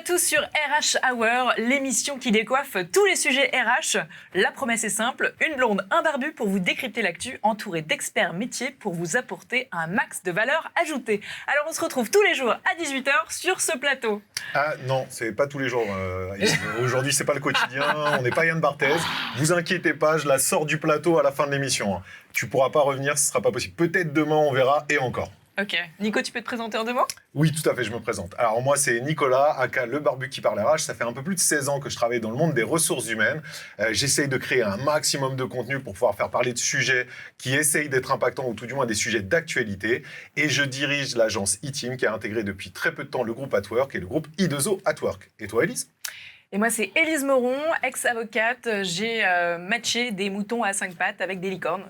tous sur RH Hour, l'émission qui décoiffe tous les sujets RH. La promesse est simple, une blonde, un barbu pour vous décrypter l'actu, entouré d'experts métiers pour vous apporter un max de valeur ajoutée. Alors on se retrouve tous les jours à 18h sur ce plateau. Ah non, c'est pas tous les jours. Aujourd'hui, c'est pas le quotidien, on n'est pas Yann Barthès. Vous inquiétez pas, je la sors du plateau à la fin de l'émission. Tu pourras pas revenir, ce sera pas possible. Peut-être demain, on verra, et encore. Ok. Nico, tu peux te présenter en 2 mots ? Oui, tout à fait, je me présente. Alors moi, c'est Nicolas, aka le barbu qui parle RH. Ça fait un peu plus de 16 ans que je travaille dans le monde des ressources humaines. J'essaye de créer un maximum de contenu pour pouvoir faire parler de sujets qui essayent d'être impactants, ou tout du moins des sujets d'actualité. Et je dirige l'agence E-Team qui a intégré depuis très peu de temps le groupe Atwork et le groupe I2O Atwork. Et toi, Élise ? Et moi, c'est Élise Moron, ex-avocate. J'ai matché des moutons à 5 pattes avec des licornes.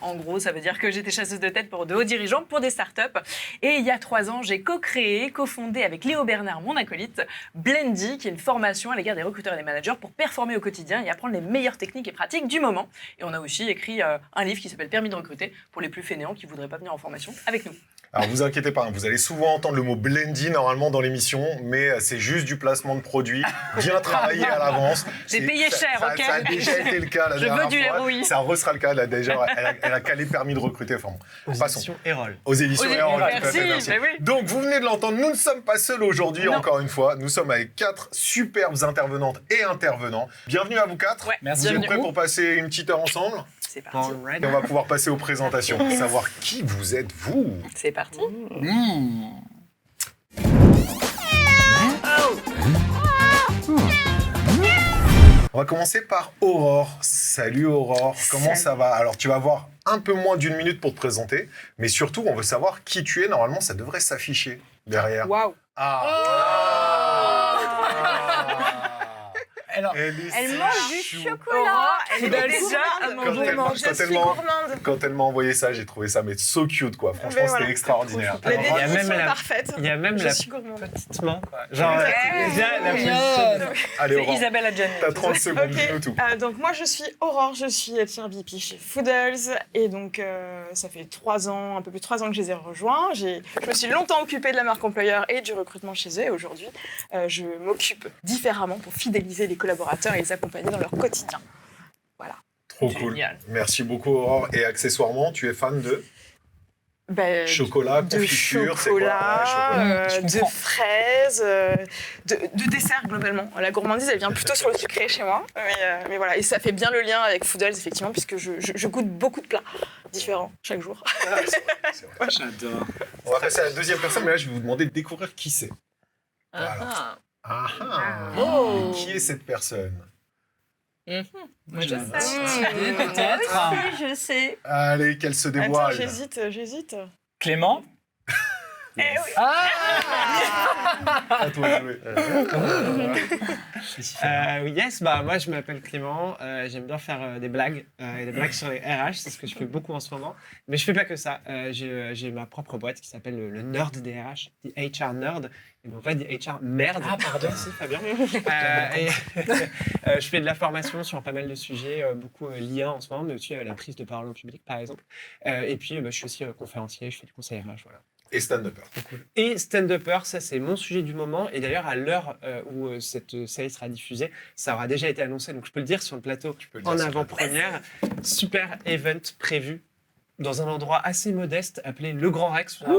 En gros, ça veut dire que j'étais chasseuse de tête pour de hauts dirigeants, pour des startups. Et il y a 3 ans, j'ai cofondé avec Léo Bernard, mon acolyte, Blendy, qui est une formation à l'égard des recruteurs et des managers pour performer au quotidien et apprendre les meilleures techniques et pratiques du moment. Et on a aussi écrit un livre qui s'appelle Permis de recruter pour les plus fainéants qui ne voudraient pas venir en formation avec nous. Alors, vous inquiétez pas, vous allez souvent entendre le mot Blendy normalement dans l'émission, mais c'est juste du placement de produits, bien travaillé à l'avance. J'ai payé cher, ok ? Ça a déjà été le cas la dernière fois. ROI. Ça sera le cas, là, déjà, elle a calé Permis de recruter. Enfin, aux éditions Erol. Aux éditions Erol, tout à fait, merci. Ben oui. Donc, vous venez de l'entendre, nous ne sommes pas seuls aujourd'hui, Non. encore une fois. Nous sommes avec 4 superbes intervenantes et intervenants. Bienvenue à vous 4. Ouais, merci. Vous êtes Bienvenue. prêts pour passer une petite heure ensemble ? C'est parti. Et on va pouvoir passer aux présentations, savoir qui vous êtes, vous. C'est parti. On va commencer par Aurore. Salut Aurore, comment ça va ? Alors tu vas avoir un peu moins d'1 minute pour te présenter, mais surtout on veut savoir qui tu es. Normalement ça devrait s'afficher derrière. Waouh. Alors, Elle mange du chocolat. Elle est déjà un Quand elle m'a envoyé ça, j'ai trouvé ça mais so cute quoi. Franchement, Mais c'était voilà. extraordinaire. La Alors, il y a même définition la- parfaite. il y a même Je la suis gourmande. petite main, quoi. Genre, Ouais. déjà, la Mignonne. position. Allez C'est Aurore, Isabelle Adjani. t'as 30 secondes, Ok, dis-nous tout. donc moi je suis Aurore, je suis tier VP chez Foodles et donc ça fait 3 ans, un peu plus de 3 ans que je les ai rejoints. Je me suis longtemps occupée de la marque employeur et du recrutement chez eux et aujourd'hui je m'occupe différemment pour fidéliser les collaborateurs et les accompagner dans leur quotidien. Voilà. Trop cool. Génial. Merci beaucoup Aurore. Et accessoirement, tu es fan de Ben, chocolat, de confiture, c'est quoi ? chocolat, je de comprends. fraises, de dessert globalement. La gourmandise, elle vient plutôt sur le sucré chez moi. Mais voilà, et ça fait bien le lien avec Foodles, effectivement, puisque je goûte beaucoup de plats différents chaque jour. Ah, c'est vrai. J'adore. On va passer à la deuxième personne, mais là je vais vous demander de découvrir qui c'est. Voilà. Ah ah. Oh. Et qui est cette personne ? Moi, j'ai une sais. petite idée, peut-être. Je sais. Allez, qu'elle se Attends, dévoile. j'hésite. Clément. Eh oui. À toi de jouer. Yes, bah moi je m'appelle Clément, j'aime bien faire des blagues et des blagues sur les RH, c'est ce que je fais beaucoup en ce moment. Mais je fais pas que ça, j'ai ma propre boîte qui s'appelle le Nerd des RH, The HR Nerd, et non pas The HR Merde. Ah pardon, c'est Fabien. Je fais de la formation sur pas mal de sujets, beaucoup liés en ce moment, mais aussi la prise de parole au public par exemple. Et puis je suis aussi conférencier, je fais du conseil RH, voilà. Et stand-upper. Et stand-upper, ça c'est mon sujet du moment. Et d'ailleurs, à l'heure où cette série sera diffusée, ça aura déjà été annoncé. Donc je peux le dire sur le plateau peux le dire en sur le avant-première. Super event prévu dans un endroit assez modeste appelé Le Grand Rex. Avec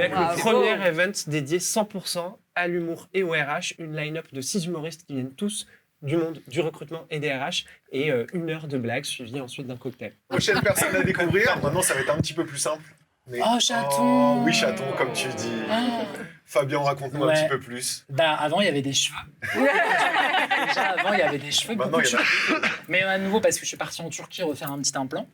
le Bravo. premier event dédié 100% à l'humour et au RH. Une line-up de 6 humoristes qui viennent tous du monde du recrutement et des RH. Et 1 heure de blagues suivie ensuite d'un cocktail. Prochaine personne à découvrir. Maintenant, ça va être un petit peu plus simple. Mais... Oh, chaton. Oh, oui, chaton, comme tu dis. Ah. Fabien, raconte-nous un Ouais. petit peu plus. Ben, avant, il y avait des cheveux. Déjà, avant, il y avait des cheveux. Maintenant, beaucoup il y de en a cheveux. Mais à nouveau, parce que je suis parti en Turquie refaire un petit implant.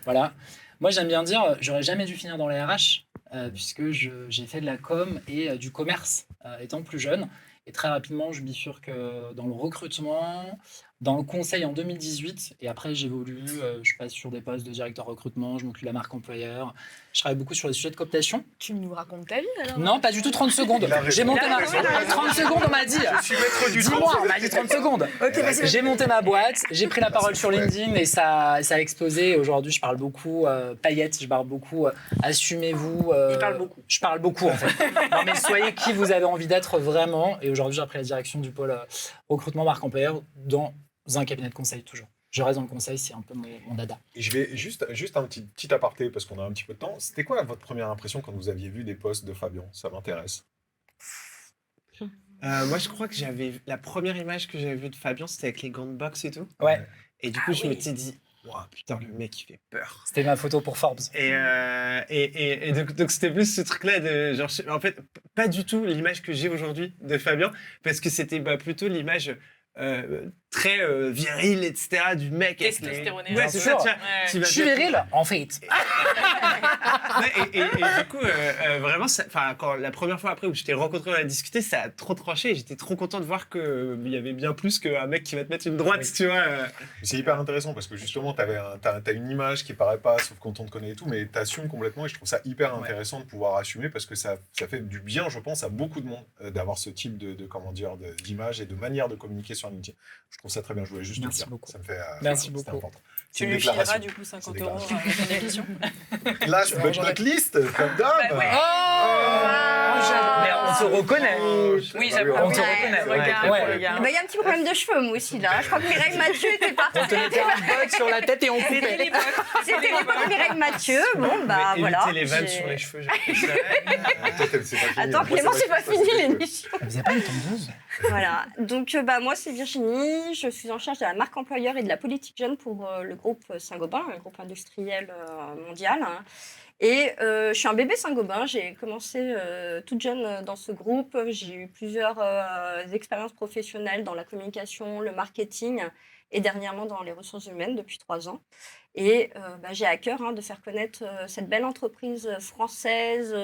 Voilà. Moi, j'aime bien dire, j'aurais jamais dû finir dans les RH, puisque j'ai fait de la com et du commerce étant plus jeune. Et très rapidement, je bifurque dans le recrutement, dans le conseil en 2018 et après j'évolue, je passe sur des postes de directeur recrutement, je m'occupe de la marque employeur, je travaille beaucoup sur les sujets de cooptation. Tu nous racontes ta vie alors? Non, pas du tout 30 secondes. Il a raison. J'ai monté Il a ma raison. 30 secondes, on m'a dit. Je suis maître du Dis-moi, temps. on m'a dit 30 secondes. Ok, vas-y. J'ai monté ma boîte, j'ai pris la parole sur LinkedIn et ça a explosé. Aujourd'hui, je parle beaucoup paillettes, je parle beaucoup assumez-vous. Il parle beaucoup. Je parle beaucoup en fait. Non mais soyez qui vous avez envie d'être vraiment. Et aujourd'hui, j'ai pris la direction du pôle recrutement marque employeur dans un cabinet de conseil toujours. Je reste dans le conseil, c'est un peu mon dada. Et je vais juste un petit aparté parce qu'on a un petit peu de temps. C'était quoi votre première impression quand vous aviez vu des posts de Fabien? Ça m'intéresse. Moi, je crois que la première image que j'avais vue de Fabien, c'était avec les gants de boxe et tout. Ouais, Et du coup, je m'étais dit, waouh, putain, le mec, il fait peur. c'était ma photo pour Forbes. Et donc c'était plus ce truc-là de genre, en fait, pas du tout l'image que j'ai aujourd'hui de Fabien, parce que c'était plutôt l'image très viril, etc., du mec. avec les- Testostéroné. Ouais, c'est Bien ça, sûr. tu vois. Ouais. Qui va Je suis peut-être- viril, en fait. Ouais, et du coup, vraiment, quand la première fois après où je t'ai rencontré, on a discuté, ça a trop tranché. Et j'étais trop content de voir qu'il y avait bien plus qu'un mec qui va te mettre une droite, tu vois. C'est hyper intéressant parce que justement, t'as une image qui paraît pas, sauf quand on te connaît et tout, mais t'assumes complètement et je trouve ça hyper intéressant de pouvoir assumer parce que ça fait du bien, je pense, à beaucoup de monde d'avoir ce type d'image et de manière de communiquer sur LinkedIn. Je trouve ça très bien. Je voulais juste Merci le dire. beaucoup. Ça me fait. Merci c'était beaucoup. important. C'est Tu une lui déclaration. fileras du coup 50 C'est euros déclaration. à ton émission. Last but not least, comme d'hab. Bah ouais. Mais on se reconnaît. Oui, Ah j'avoue. on se Ouais, reconnaît. regarde, Ouais. regarde. Il y a un petit problème de cheveux, moi aussi, là. Je crois que Mireille Mathieu était partie. On te mettait un bug sur la tête et on C'était coupait. l'époque. C'était l'époque Mireille Mathieu. Bon, bah Mais voilà. éviter les vannes J'ai- sur les cheveux, j'ai appris ça. Toi, c'est pas fini. Attends, Moi, Clément, ça c'est va, pas je passe fini sur les cheveux. l'émission. Elle faisait pas une tondeuse. Voilà. Donc, moi, c'est Virginie. Je suis en charge de la marque employeur et de la politique jeune pour le groupe Saint-Gobain, un groupe industriel mondial. Hein. Et je suis un bébé Saint-Gobain. J'ai commencé toute jeune dans ce groupe. J'ai eu plusieurs expériences professionnelles dans la communication, le marketing et dernièrement dans les ressources humaines depuis 3 ans. Et j'ai à cœur de faire connaître cette belle entreprise française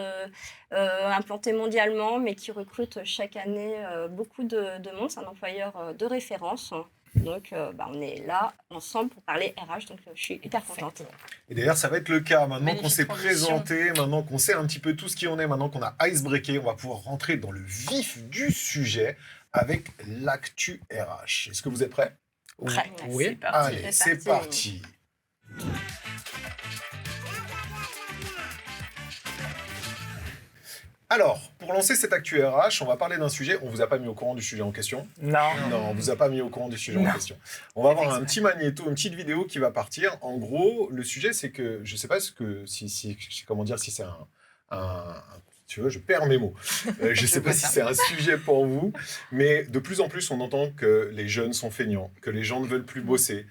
implantée mondialement, mais qui recrute chaque année beaucoup de monde. C'est un employeur de référence. Donc, on est là ensemble pour parler RH. Donc, je suis hyper contente. Et d'ailleurs, ça va être le cas. Maintenant Magnifique qu'on s'est transition. présenté, maintenant qu'on sait un petit peu tout ce qui en est, maintenant qu'on a icebreaké, on va pouvoir rentrer dans le vif du sujet avec l'actu RH. Est-ce que vous êtes prêts? Prêt. Oui. C'est parti. Allez, c'est parti. Alors, pour lancer cette actu RH, on va parler d'un sujet. On vous a pas mis au courant du sujet en question. Non. Non, on vous a pas mis au courant du sujet en question. On va avoir un petit magnéto, une petite vidéo qui va partir. En gros, le sujet, c'est que je sais pas comment dire, si c'est tu vois, je perds mes mots. Je sais pas si c'est un sujet pour vous, mais de plus en plus, on entend que les jeunes sont feignants, que les gens ne veulent plus bosser.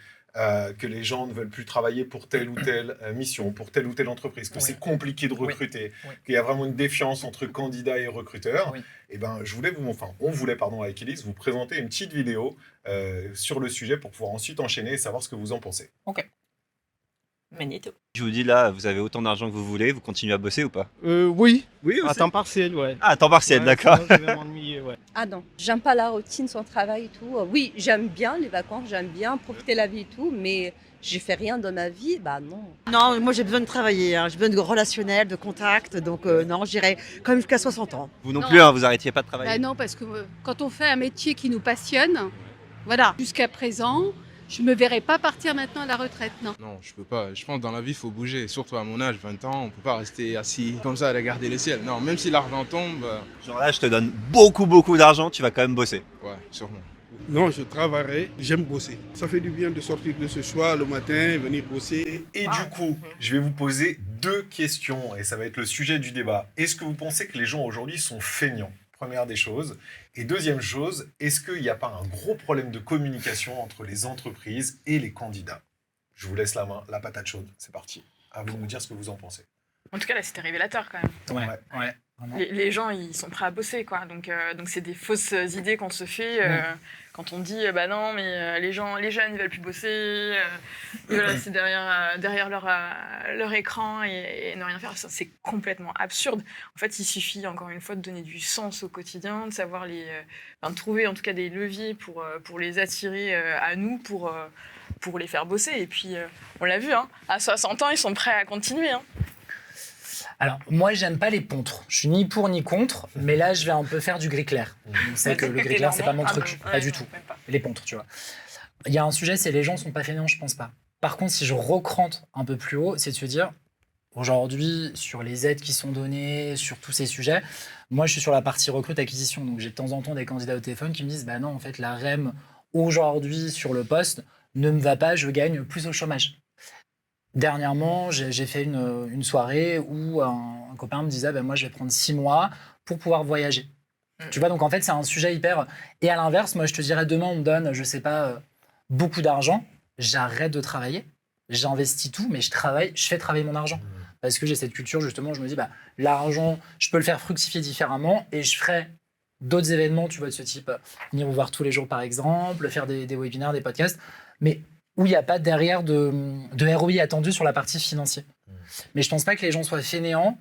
Que les gens ne veulent plus travailler pour telle ou telle mission, pour telle ou telle entreprise, que Oui. c'est compliqué de recruter, Oui. qu'il y a vraiment une défiance entre candidats et recruteurs. Oui. Et ben, on voulait, avec Elise, vous présenter une petite vidéo sur le sujet pour pouvoir ensuite enchaîner et savoir ce que vous en pensez. Magnéto. Je vous dis là, vous avez autant d'argent que vous voulez, vous continuez à bosser ou pas? Oui, Oui, à temps partiel, ouais. Ah, à temps partiel, Ouais, d'accord. sinon, je vais m'ennuyer, ouais. Ah non, j'aime pas la routine, son travail et tout. Oui, j'aime bien les vacances, j'aime bien profiter de la vie et tout, mais j'ai fait rien dans ma vie, bah non. Non, moi j'ai besoin de travailler, hein. J'ai besoin de relationnel, de contact, donc non, j'irai quand même jusqu'à 60 ans. Vous non Non. plus, hein, vous arrêtiez pas de travailler. Bah non, parce que quand on fait un métier qui nous passionne, voilà, jusqu'à présent, je ne me verrai pas partir maintenant à la retraite, non. Non, je peux pas. Je pense que dans la vie, il faut bouger. Surtout à mon âge, 20 ans, on peut pas rester assis comme ça à regarder le ciel. Non, même si l'argent tombe, Genre là, je te donne beaucoup d'argent, tu vas quand même bosser. ouais, sûrement. Non, je travaillerai, j'aime bosser. Ça fait du bien de sortir de ce soir le matin, venir bosser. Et du coup, je vais vous poser 2 questions et ça va être le sujet du débat. Est-ce que vous pensez que les gens aujourd'hui sont feignants? Première des choses. Et deuxième chose, est-ce qu'il n'y a pas un gros problème de communication entre les entreprises et les candidats? Je vous laisse la main, la patate chaude. C'est parti. À vous de nous dire ce que vous en pensez. En tout cas, là, c'était révélateur quand même. Ouais. Vraiment. Les gens, ils sont prêts à bosser, quoi. Donc c'est des fausses idées qu'on se fait quand on dit bah non, mais les jeunes, ils veulent plus bosser, ils veulent rester derrière leur écran et ne rien faire. Ça, c'est complètement absurde. En fait, il suffit encore une fois de donner du sens au quotidien, de savoir de trouver en tout cas des leviers pour les attirer à nous, pour les faire bosser. Et puis, on l'a vu, hein, à 60 ans, ils sont prêts à continuer. Hein. Alors, moi, j'aime pas les pontres. Je suis ni pour ni contre, mais là, je vais un peu faire du gris clair. On sait que le gris clair, c'est pas mon truc. Pas du tout. Les pontres, tu vois. Il y a un sujet, c'est les gens sont pas fainéants, je pense pas. Par contre, si je recrante un peu plus haut, c'est de se dire, aujourd'hui, sur les aides qui sont données, sur tous ces sujets, moi, je suis sur la partie recrute-acquisition. Donc, j'ai de temps en temps des candidats au téléphone qui me disent, bah non, en fait, la REM, aujourd'hui, sur le poste, ne me va pas, je gagne plus au chômage. Dernièrement, j'ai fait une soirée où un copain me disait moi, je vais prendre 6 mois pour pouvoir voyager. Tu vois, donc en fait, c'est un sujet hyper. Et à l'inverse, moi, je te dirais demain, on me donne, je sais pas, beaucoup d'argent, j'arrête de travailler, j'investis tout, mais je fais travailler mon argent. Parce que j'ai cette culture, justement, je me dis l'argent, je peux le faire fructifier différemment et je ferai d'autres événements, tu vois, de ce type. Venir vous voir tous les jours, par exemple, faire des webinaires, des podcasts. Mais où il n'y a pas derrière de ROI attendu sur la partie financière. Mais je ne pense pas que les gens soient fainéants.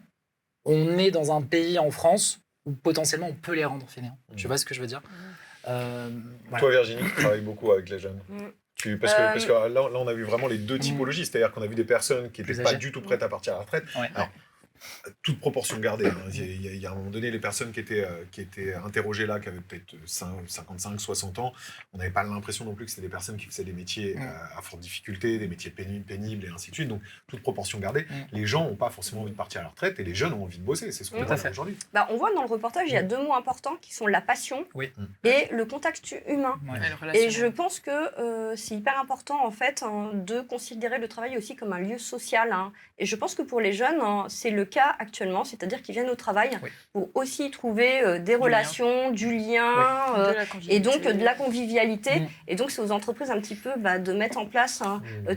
On est dans un pays en France où potentiellement on peut les rendre fainéants. Tu vois ce que je veux dire voilà. Toi, Virginie, tu travailles beaucoup avec les jeunes. Parce que là, on a vu vraiment les deux typologies. C'est-à-dire qu'on a vu des personnes qui n'étaient pas du tout prêtes à partir à la retraite. Alors, toute proportion gardée. Hein. Il y a un moment donné, les personnes qui étaient interrogées là, qui avaient peut-être 55, 60 ans, on n'avait pas l'impression non plus que c'était des personnes qui faisaient des métiers à forte difficulté, des métiers pénibles et ainsi de suite. Donc, toute proportion gardée. Les gens n'ont pas forcément envie de partir à la retraite et les jeunes ont envie de bosser. C'est ce qu'on voit aujourd'hui. On voit dans le reportage, il y a 2 mots importants qui sont la passion et le contact humain. Et je pense que c'est hyper important en fait de considérer le travail aussi comme un lieu social. Hein. Et je pense que pour les jeunes, c'est le cas actuellement, c'est-à-dire qu'ils viennent au travail pour aussi trouver des relations, du lien, et donc de la convivialité. Et donc c'est aux entreprises un petit peu de mettre en place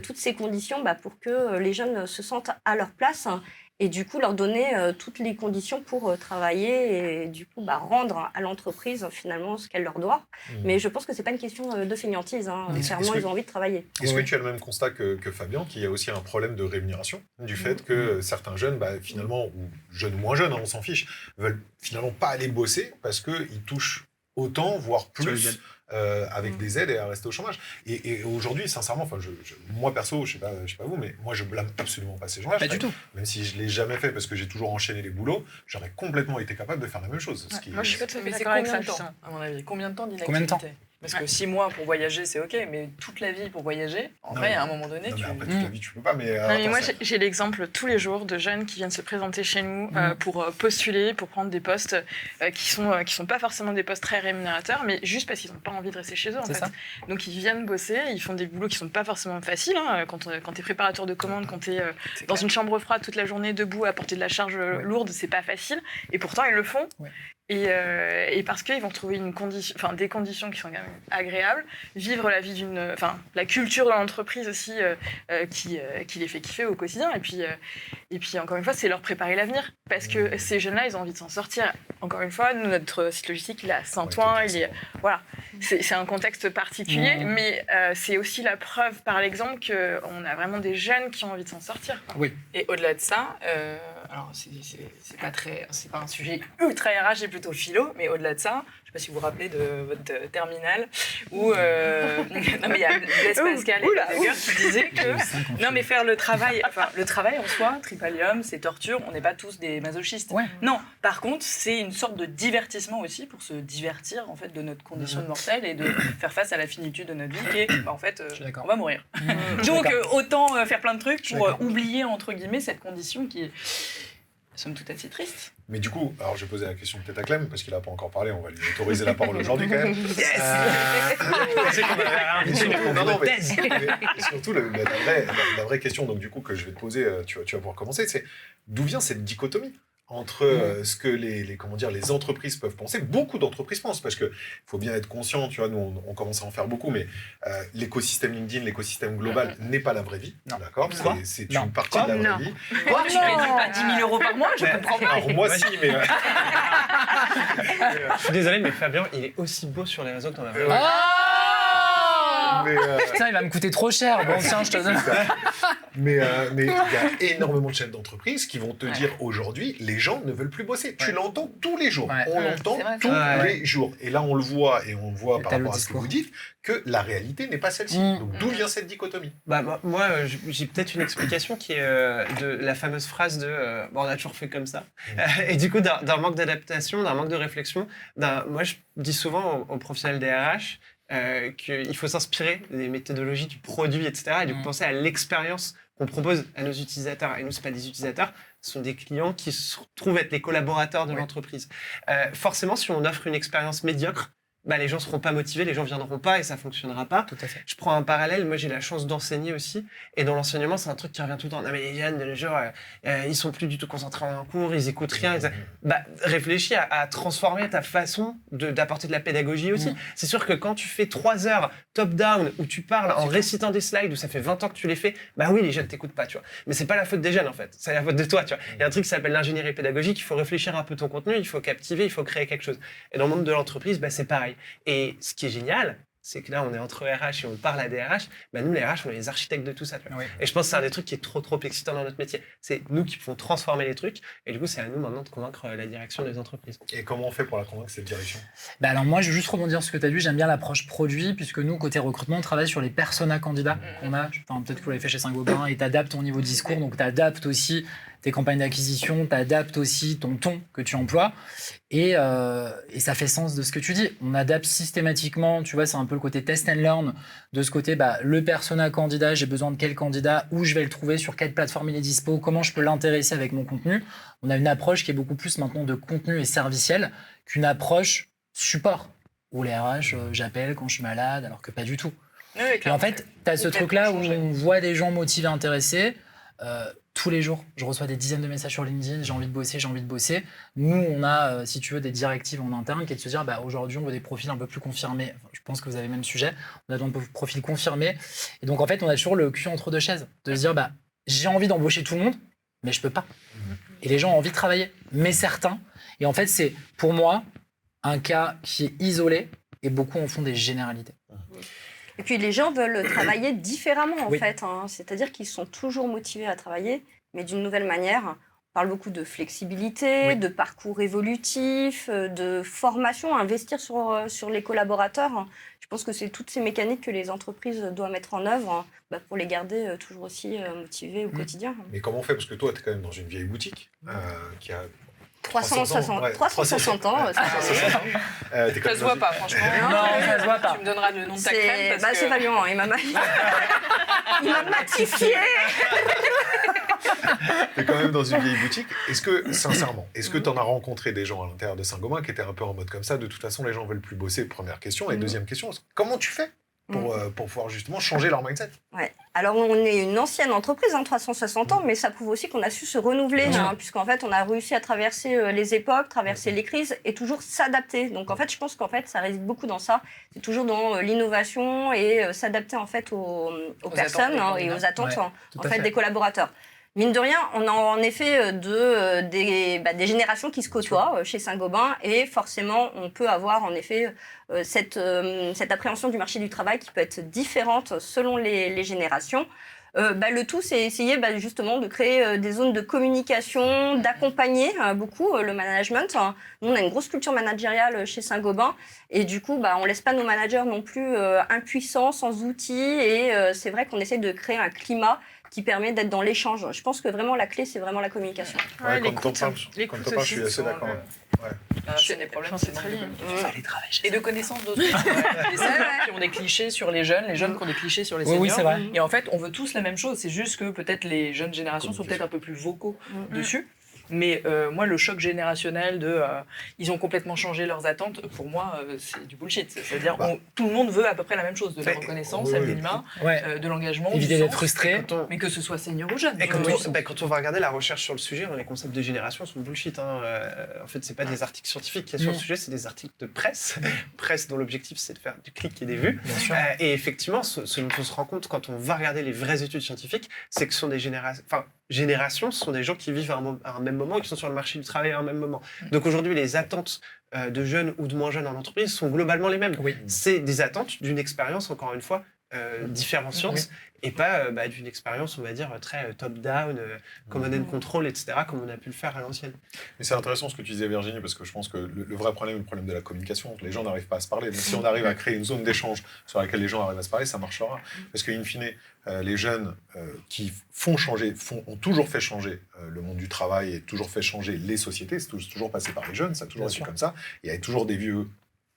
toutes ces conditions pour que les jeunes se sentent à leur place. Et du coup, leur donner toutes les conditions pour travailler et du coup rendre à l'entreprise finalement ce qu'elle leur doit. Mais je pense que c'est pas une question de fainéantise. Hein. Clairement, ils ont envie de travailler. Est-ce que tu as le même constat que Fabien, qu'il y a aussi un problème de rémunération, du fait que certains jeunes, finalement, ou jeunes ou moins jeunes, on s'en fiche, veulent finalement pas aller bosser parce qu'ils touchent autant, voire plus, avec des aides et à rester au chômage. Et aujourd'hui, sincèrement, moi perso, je sais pas vous, mais moi je blâme absolument pas ces gens-là. Pas du tout. Même si je l'ai jamais fait parce que j'ai toujours enchaîné les boulots, j'aurais complètement été capable de faire la même chose. Moi, je suis pas tout à fait Mais c'est d'accord avec combien ça, de temps, à mon avis? Combien de temps d'inactivité? Combien de temps? Parce que 6 mois pour voyager, c'est OK, mais toute la vie pour voyager, en vrai, à un moment donné, Après, toute la vie, tu peux pas, mais... Non, mais moi, j'ai l'exemple tous les jours de jeunes qui viennent se présenter chez nous pour postuler, pour prendre des postes qui sont pas forcément des postes très rémunérateurs, mais juste parce qu'ils n'ont pas envie de rester chez eux, en fait. Ça. Donc, ils viennent bosser, ils font des boulots qui sont pas forcément faciles. Hein, quand t'es préparateur de commandes, quand t'es dans une chambre froide toute la journée, debout, à porter de la charge lourde, c'est pas facile. Et pourtant, ils le font. Et parce qu'ils vont trouver des conditions qui sont quand même agréables, vivre la vie la culture de l'entreprise aussi qui les fait kiffer au quotidien. Et puis encore une fois, c'est leur préparer l'avenir. Parce que ces jeunes-là, ils ont envie de s'en sortir. Encore une fois, nous, notre site logistique, il est à Saint-Ouen. Voilà. C'est un contexte particulier, mais c'est aussi la preuve par l'exemple qu'on a vraiment des jeunes qui ont envie de s'en sortir. Oui. Et au-delà de ça, alors c'est pas un sujet ultra RH et plutôt philo, mais au-delà de ça, je sais pas si vous vous rappelez de votre terminale où non mais il y a Blaise Pascal et Heidegger qui disaient que non mais faire le travail en soi, Tripalium, c'est torture, on n'est pas tous des masochistes. Non, par contre, c'est une sorte de divertissement aussi pour se divertir en fait de notre condition de mortel et de faire face à la finitude de notre vie qui est en fait on va mourir. Donc autant faire plein de trucs pour oublier entre guillemets cette condition qui est somme toute assez triste. Mais du coup, alors je vais poser la question peut-être à Clem, parce qu'il n'a pas encore parlé, on va lui autoriser la parole aujourd'hui quand même. Et surtout, la vraie question donc, du coup, que je vais te poser, tu vas pouvoir commencer, c'est d'où vient cette dichotomie entre ce que les entreprises peuvent penser. Beaucoup d'entreprises pensent, parce qu'il faut bien être conscient, tu vois, nous on commence à en faire beaucoup, mais l'écosystème LinkedIn, l'écosystème global n'est pas la vraie vie, d'accord? C'est une partie de la vraie vie. Toi, tu gagnes pas 10 000 € par mois, je comprends pas. Alors moi si, mais... Je suis désolé, mais Fabien, il est aussi beau sur les réseaux que dans la vraie vie. Putain, il va me coûter trop cher. Bon, tiens, je te donne. Mais il y a énormément de chaînes d'entreprises qui vont te dire aujourd'hui, les gens ne veulent plus bosser. Tu l'entends tous les jours. On l'entend tous les jours. Et là, on le voit, et on voit par rapport à ce que vous dites, que la réalité n'est pas celle-ci. Donc d'où vient cette dichotomie? Moi, j'ai peut-être une explication qui est de la fameuse phrase de on a toujours fait comme ça. Et du coup, d'un manque d'adaptation, d'un manque de réflexion, moi, je dis souvent aux professionnels des RH qu'il faut s'inspirer des méthodologies du produit, etc. Et du coup, penser à l'expérience qu'on propose à nos utilisateurs. Et nous, ce pas des utilisateurs, ce sont des clients qui se trouvent être les collaborateurs de l'entreprise. Forcément, si on offre une expérience médiocre, les gens ne seront pas motivés, les gens ne viendront pas et ça ne fonctionnera pas. Tout à fait. Je prends un parallèle, moi j'ai la chance d'enseigner aussi, et dans l'enseignement, c'est un truc qui revient tout le temps. Non mais les jeunes de nos jours, ils sont plus du tout concentrés en cours, ils écoutent rien. Réfléchis à transformer ta façon d'apporter de la pédagogie aussi. C'est sûr que quand tu fais 3 heures top-down, où tu parles en récitant des slides, où ça fait 20 ans que tu les fais, oui, les jeunes t'écoutent pas, tu vois. Mais c'est pas la faute des jeunes en fait, c'est la faute de toi, tu vois. Il y a un truc qui s'appelle l'ingénierie pédagogique, il faut réfléchir un peu ton contenu, il faut captiver, il faut créer quelque chose. Et dans le monde de l'entreprise, c'est pareil. Et ce qui est génial, c'est que là, on est entre RH et on parle à des RH. Nous, les RH, on est les architectes de tout ça. Tu vois. Et je pense que c'est un des trucs qui est trop excitant dans notre métier. C'est nous qui pouvons transformer les trucs. Et du coup, c'est à nous maintenant de convaincre la direction des entreprises. Et comment on fait pour la convaincre, cette direction? Alors moi, je veux juste rebondir sur ce que tu as dit. J'aime bien l'approche produit, puisque nous, côté recrutement, on travaille sur les personas candidats qu'on a. Peut-être que vous l'avez fait chez Saint-Gobain, et tu adaptes ton niveau de discours. Donc, tu adaptes aussi tes campagnes d'acquisition, tu adaptes aussi ton ton que tu emploies. Et ça fait sens de ce que tu dis. On adapte systématiquement, tu vois, c'est un peu le côté test and learn, de ce côté, le persona candidat, j'ai besoin de quel candidat, où je vais le trouver, sur quelle plateforme il est dispo, comment je peux l'intéresser avec mon contenu. On a une approche qui est beaucoup plus maintenant de contenu et serviciel qu'une approche support, où les RH, j'appelle quand je suis malade, alors que pas du tout. Et en fait, tu as ce truc-là où on voit des gens motivés, intéressés. Tous les jours, je reçois des dizaines de messages sur LinkedIn, j'ai envie de bosser. Nous, on a, si tu veux, des directives en interne qui est de se dire, aujourd'hui, on veut des profils un peu plus confirmés. Je pense que vous avez le même sujet. On a besoin de profils confirmés. Et donc, en fait, on a toujours le cul entre deux chaises. De se dire, j'ai envie d'embaucher tout le monde, mais je peux pas. Et les gens ont envie de travailler, mais certains. Et en fait, c'est, pour moi, un cas qui est isolé et beaucoup en font des généralités. Et puis les gens veulent travailler différemment en fait. C'est-à-dire qu'ils sont toujours motivés à travailler, mais d'une nouvelle manière. On parle beaucoup de flexibilité, de parcours évolutif, de formation, investir sur les collaborateurs. Je pense que c'est toutes ces mécaniques que les entreprises doivent mettre en œuvre pour les garder toujours aussi motivés au quotidien. Mais comment on fait? Parce que toi, tu es quand même dans une vieille boutique qui a... 360 ans. Ça se voit pas, franchement. Non, ça se voit pas. Tu me donneras le nom de ta crème. C'est Fabien, il m'a matifié. Tu es quand même dans une vieille boutique. Est-ce que, sincèrement, est-ce que tu en as rencontré des gens à l'intérieur de Saint-Gobain qui étaient un peu en mode comme ça? De toute façon, les gens veulent plus bosser, première question. Et deuxième question, comment tu fais pour pouvoir justement changer leur mindset? Alors, on est une ancienne entreprise, 360 ans, mais ça prouve aussi qu'on a su se renouveler, puisqu'en fait, on a réussi à traverser les époques, traverser les crises et toujours s'adapter. Donc, en fait, je pense qu'en fait, ça réside beaucoup dans ça. C'est toujours dans l'innovation et s'adapter en fait aux personnes et aux attentes des collaborateurs. Mine de rien, on a en effet des générations qui se côtoient chez Saint-Gobain et forcément, on peut avoir en effet cette appréhension du marché du travail qui peut être différente selon les générations. Le tout, c'est essayer justement de créer des zones de communication, d'accompagner beaucoup le management. Nous, on a une grosse culture managériale chez Saint-Gobain et du coup, on laisse pas nos managers non plus impuissants, sans outils et c'est vrai qu'on essaie de créer un climat qui permet d'être dans l'échange. Je pense que vraiment la clé, c'est vraiment la communication. Quand je suis assez d'accord. C'est des problèmes, c'est très bien. Et de connaissances d'autres. Les seniors qui ont des clichés sur les jeunes qui ont des clichés sur les seniors. Oui, c'est vrai. Et en fait, on veut tous la même chose. C'est juste que peut-être les jeunes générations sont peut-être un peu plus vocaux dessus. Mais moi, le choc générationnel de ils ont complètement changé leurs attentes, pour moi, c'est du bullshit. C'est-à-dire tout le monde veut à peu près la même chose, de la reconnaissance, à minima, de l'engagement, éviter du d'être sens, frustré. mais que ce soit senior ou jeune. Et quand on va regarder la recherche sur le sujet, les concepts de génération sont bullshit. En fait, c'est pas des articles scientifiques qu'il y a sur le sujet, c'est des articles de presse. Presse dont l'objectif, c'est de faire du clic et des vues. Et effectivement, ce dont on se rend compte quand on va regarder les vraies études scientifiques, c'est que ce sont des générations, ce sont des gens qui vivent à un même moment et qui sont sur le marché du travail à un même moment. Donc aujourd'hui, les attentes de jeunes ou de moins jeunes en entreprise sont globalement les mêmes. C'est des attentes d'une expérience, encore une fois, différenciante et pas d'une expérience, on va dire, très top-down, command and control, etc., comme on a pu le faire à l'ancienne. Mais c'est intéressant ce que tu disais, Virginie, parce que je pense que le vrai problème est le problème de la communication. Les gens n'arrivent pas à se parler. Donc si on arrive à créer une zone d'échange sur laquelle les gens arrivent à se parler, ça marchera. Parce qu'in fine, les jeunes qui ont toujours fait changer le monde du travail et toujours fait changer les sociétés, c'est toujours passé par les jeunes, ça a toujours été comme ça. Il y avait toujours des vieux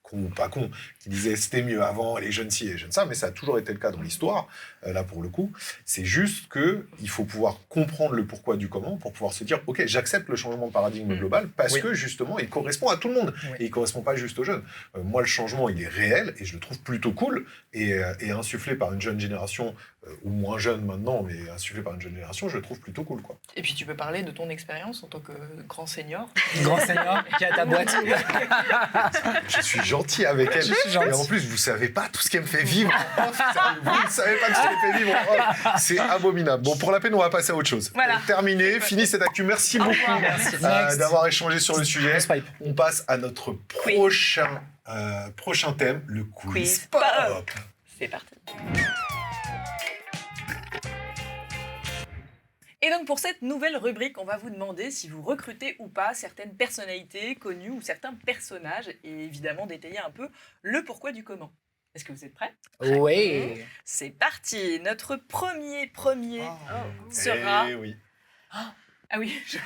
cons ou pas cons, qui disaient c'était mieux avant, les jeunes ci, les jeunes ça, mais ça a toujours été le cas dans l'histoire, là pour le coup. C'est juste qu'il faut pouvoir comprendre le pourquoi du comment pour pouvoir se dire, ok, j'accepte le changement de paradigme global parce que justement, il correspond à tout le monde et il correspond pas juste aux jeunes. Moi, le changement, il est réel et je le trouve plutôt cool et insufflé par une jeune génération, ou moins jeune maintenant, mais insufflé par une jeune génération, je le trouve plutôt cool, quoi. Et puis tu peux parler de ton expérience en tant que grand senior. Grand senior qui a ta boîte. Je suis gentil avec elle. Et en plus, vous savez pas tout ce qu'elle me fait vivre. Vous ne savez pas tout ce qu'elle me fait vivre. C'est abominable. Bon, pour la peine, on va passer à autre chose. Voilà. Terminé, fini cette actu. Merci beaucoup d'avoir échangé sur le sujet. On passe à notre prochain thème, le quiz pop. C'est parti. Et donc pour cette nouvelle rubrique, on va vous demander si vous recrutez ou pas certaines personnalités connues ou certains personnages et évidemment détailler un peu le pourquoi du comment. Est-ce que vous êtes prêts ? Oui. C'est parti. Notre premier sera... oui. Ah oui, ça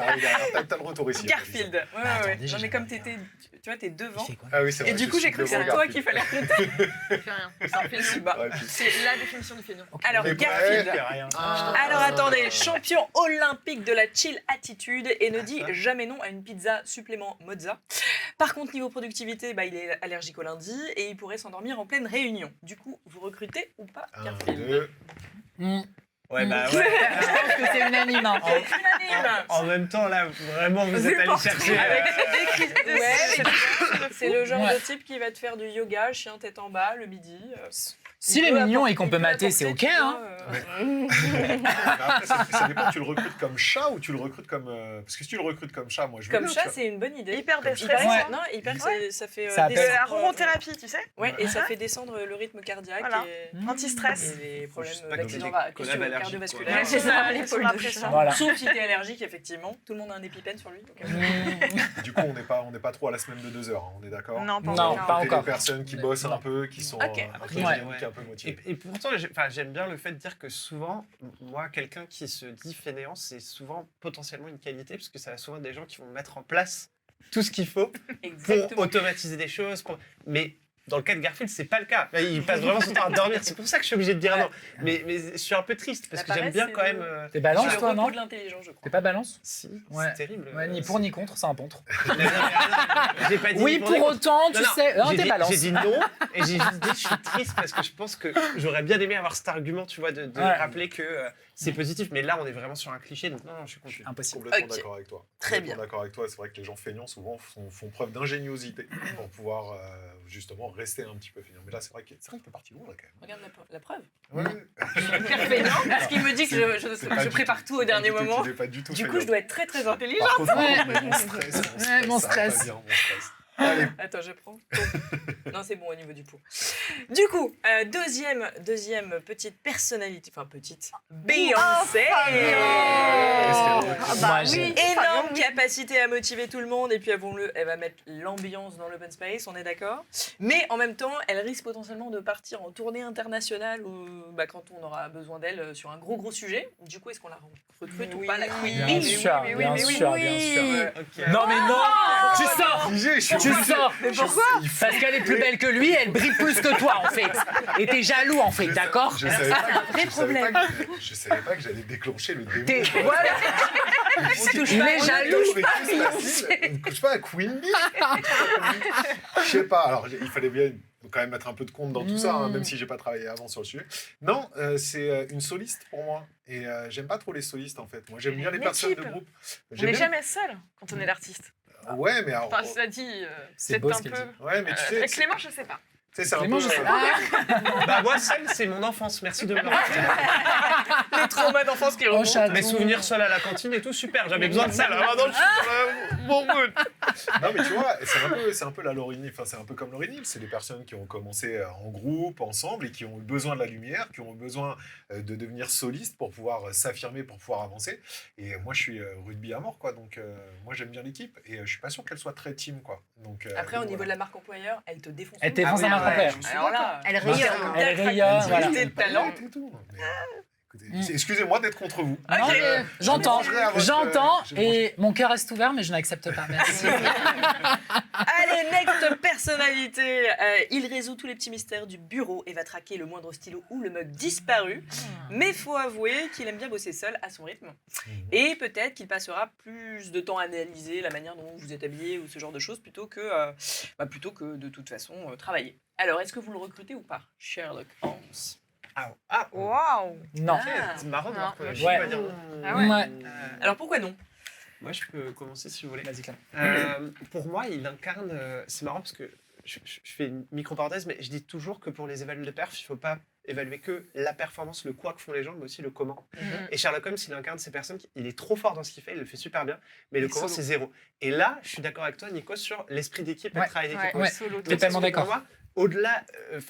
arrive derrière. T'as le retour ici. Garfield. Ouais. Non mais comme tu vois, t'es devant. Ah oui, c'est vrai. Et du coup, j'ai cru que c'était toi qu'il fallait recruter. Je fais rien. C'est un feignant. C'est la définition du feignant. Alors, Garfield. Alors, attendez. Champion olympique de la chill attitude et ne dit jamais non à une pizza supplément mozza. Par contre, niveau productivité, il est allergique au lundi et il pourrait s'endormir en pleine réunion. Du coup, vous recrutez ou pas Garfield ? Ouais. Je pense que c'est unanime. En même temps, là, vraiment, vous êtes allé chercher. C'est le genre de type qui va te faire du yoga, chien tête en bas, le midi. S'il est mignon et qu'on peut mater, c'est ok. Après, ça dépend, tu le recrutes comme chat ou tu le recrutes comme... Parce que si tu le recrutes comme chat, moi je veux comme chat, c'est une bonne idée. Hyper déstressant. Non, ça fait la aromothérapie, tu sais. Ouais, et ça fait descendre le rythme cardiaque et anti-stress. Et les problèmes d'accident cardiovasculaires. C'est ça, l'épaule de chat. Sauf si t'es allergique, effectivement. Tout le monde a un épipène sur lui. Du coup, on n'est pas trop à la semaine de 2 heures, on est d'accord ? Non, pas encore. Des personnes qui bossent un peu, qui sont un peu motivées. Et pourtant, j'aime bien le fait de dire que souvent, moi, quelqu'un qui se dit fainéant, c'est souvent potentiellement une qualité, parce que ça a souvent des gens qui vont mettre en place tout ce qu'il faut pour automatiser des choses. Mais dans le cas de Garfield, c'est pas le cas. Il passe vraiment son temps à dormir. C'est pour ça que je suis obligé de dire non. Mais je suis un peu triste parce que j'aime bien quand même. T'es balance, toi, non ? de l'intelligence, je crois. T'es pas balance ? Si, ouais. c'est terrible. Ouais, ni pour ni contre, c'est un pontre. J'ai pas dit oui, pour autant, tu sais. Non, t'es balance. J'ai dit non et j'ai juste dit je suis triste parce que je pense que j'aurais bien aimé avoir cet argument, tu vois, de rappeler que c'est positif. Mais là, on est vraiment sur un cliché, donc non, je suis content. Impossible. Complètement d'accord avec toi. Très bien. D'accord avec toi. C'est vrai que les gens feignants souvent font preuve d'ingéniosité pour pouvoir justement rester un petit peu feignant. Mais là, c'est vrai que t'es parti loin là quand même. Regarde la preuve. Ouais. Hyper feignant parce qu'il me dit que je prépare tout au dernier moment. Du coup, je dois être très très intelligente. Mon stress. Allez. Attends, je prends. Non, c'est bon au niveau du pot. Du coup, deuxième petite personnalité, enfin petite, Beyoncé. Énorme capacité à motiver tout le monde et puis elle va mettre l'ambiance dans l'open space, on est d'accord. Mais en même temps, elle risque potentiellement de partir en tournée internationale ou quand on aura besoin d'elle sur un gros sujet. Du coup, est-ce qu'on la recrute ou pas la queen ? Bien sûr. Non mais non, tu sors. Tu sors. Mais pourquoi ? Parce qu'elle est plus belle que lui, elle brille plus que toi en fait. Et t'es jaloux en fait, d'accord ? Je savais pas que j'allais déclencher le démon. Voilà. Il est jaloux. Je sais pas, Queen Bee. Je sais pas. Alors, il fallait bien quand même mettre un peu de compte dans tout ça, même si j'ai pas travaillé avant sur le sujet. Non, c'est une soliste pour moi. Et j'aime pas trop les solistes en fait. Moi, j'aime bien les personnes de groupe. On n'est jamais seul quand on est l'artiste. Ouais, mais alors. Enfin, cela dit, C'est peut-être beau un ce qu'elle peu. dit. Ouais, mais tu sais. Clément, je sais pas. C'est un Clément, peu. je sais pas. Bah moi seul, c'est mon enfance. Merci de me le rappeler. Les traumas d'enfance qui Oh, remontent. chaton. Mes souvenirs seuls à la cantine et tout, super. J'avais besoin de ça là. Maintenant, je suis dans le bon mood. Non, mais tu vois, c'est un peu la Lauryn Hill. Enfin, c'est un peu comme Lauryn Hill. C'est des personnes qui ont commencé en groupe, ensemble, et qui ont eu besoin de la lumière, qui ont eu besoin de devenir solistes pour pouvoir s'affirmer, pour pouvoir avancer. Et moi, je suis rugby à mort, quoi. Donc, moi, j'aime bien l'équipe, et je suis pas sûr qu'elle soit très team, quoi. Donc, Après, au niveau de la marque employeur, elle te défonce. Elle défonce la marque employeur. Alors là, Elle rayonne. Elle rayonne, voilà. de talent. Et tout. Mais, écoutez, excusez-moi d'être contre vous. Non, mais j'entends, Je mangerai à votre- j'entends, je et mon cœur reste ouvert, mais je n'accepte pas. Merci. Allez, next personnalité. Il résout tous les petits mystères du bureau et va traquer le moindre stylo ou le mug disparu. Mais faut avouer qu'il aime bien bosser seul à son rythme. Et peut-être qu'il passera plus de temps à analyser la manière dont vous êtes habillé ou ce genre de choses plutôt que de toute façon travailler. Alors, est-ce que vous le recrutez ou pas, Sherlock Holmes? Waouh. Non. C'est marrant de voir que je Ouais. vais pas dire non. Ah ouais. Ouais. Alors, pourquoi non? Moi, je peux commencer si vous voulez. Vas-y, Clem. Pour moi, il incarne. C'est marrant parce que je fais une micro-parenthèse, mais je dis toujours que pour les évaluations de perf, il ne faut pas évaluer que la performance, le quoi que font les gens, mais aussi le comment. Et Sherlock Holmes, il incarne ces personnes, il est trop fort dans ce qu'il fait, il le fait super bien, mais le comment, c'est zéro. Et là, je suis d'accord avec toi, Nico, sur l'esprit d'équipe et le travail d'équipe. Ouais, Solo. totalement d'accord. Pour moi, au-delà,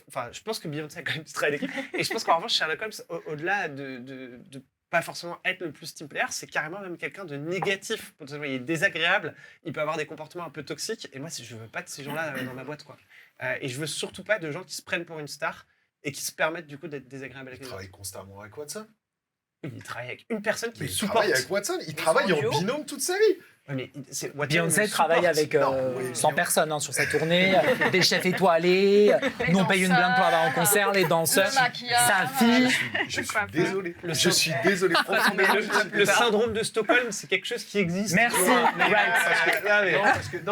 enfin, je pense que Beyoncé a quand même du travail d'équipe, et je pense qu'en revanche, Sherlock Holmes, au-delà de pas forcément être le plus team player, c'est carrément même quelqu'un de négatif. Potentiellement, il est désagréable, il peut avoir des comportements un peu toxiques, et moi, je veux pas de ces gens-là dans ma boîte, quoi. Et je veux surtout pas de gens qui se prennent pour une star et qui se permettent du coup d'être désagréables avec Il les gens. travaille constamment avec Watson. Il travaille avec une personne qui Mais le il supporte. travaille avec Watson. Il travaille en binôme toute sa vie. Ouais, mais c'est Watson Beyoncé le travaille supporte. avec Non, oui, 100 personnes sur sa tournée, des chefs étoilés, nous on paye une blinde pour avoir un concert, les danseurs, sa fille. Je suis désolé. Je suis désolé. Mais le syndrome de Stockholm, c'est quelque chose qui existe. Merci. tu vois. Mais,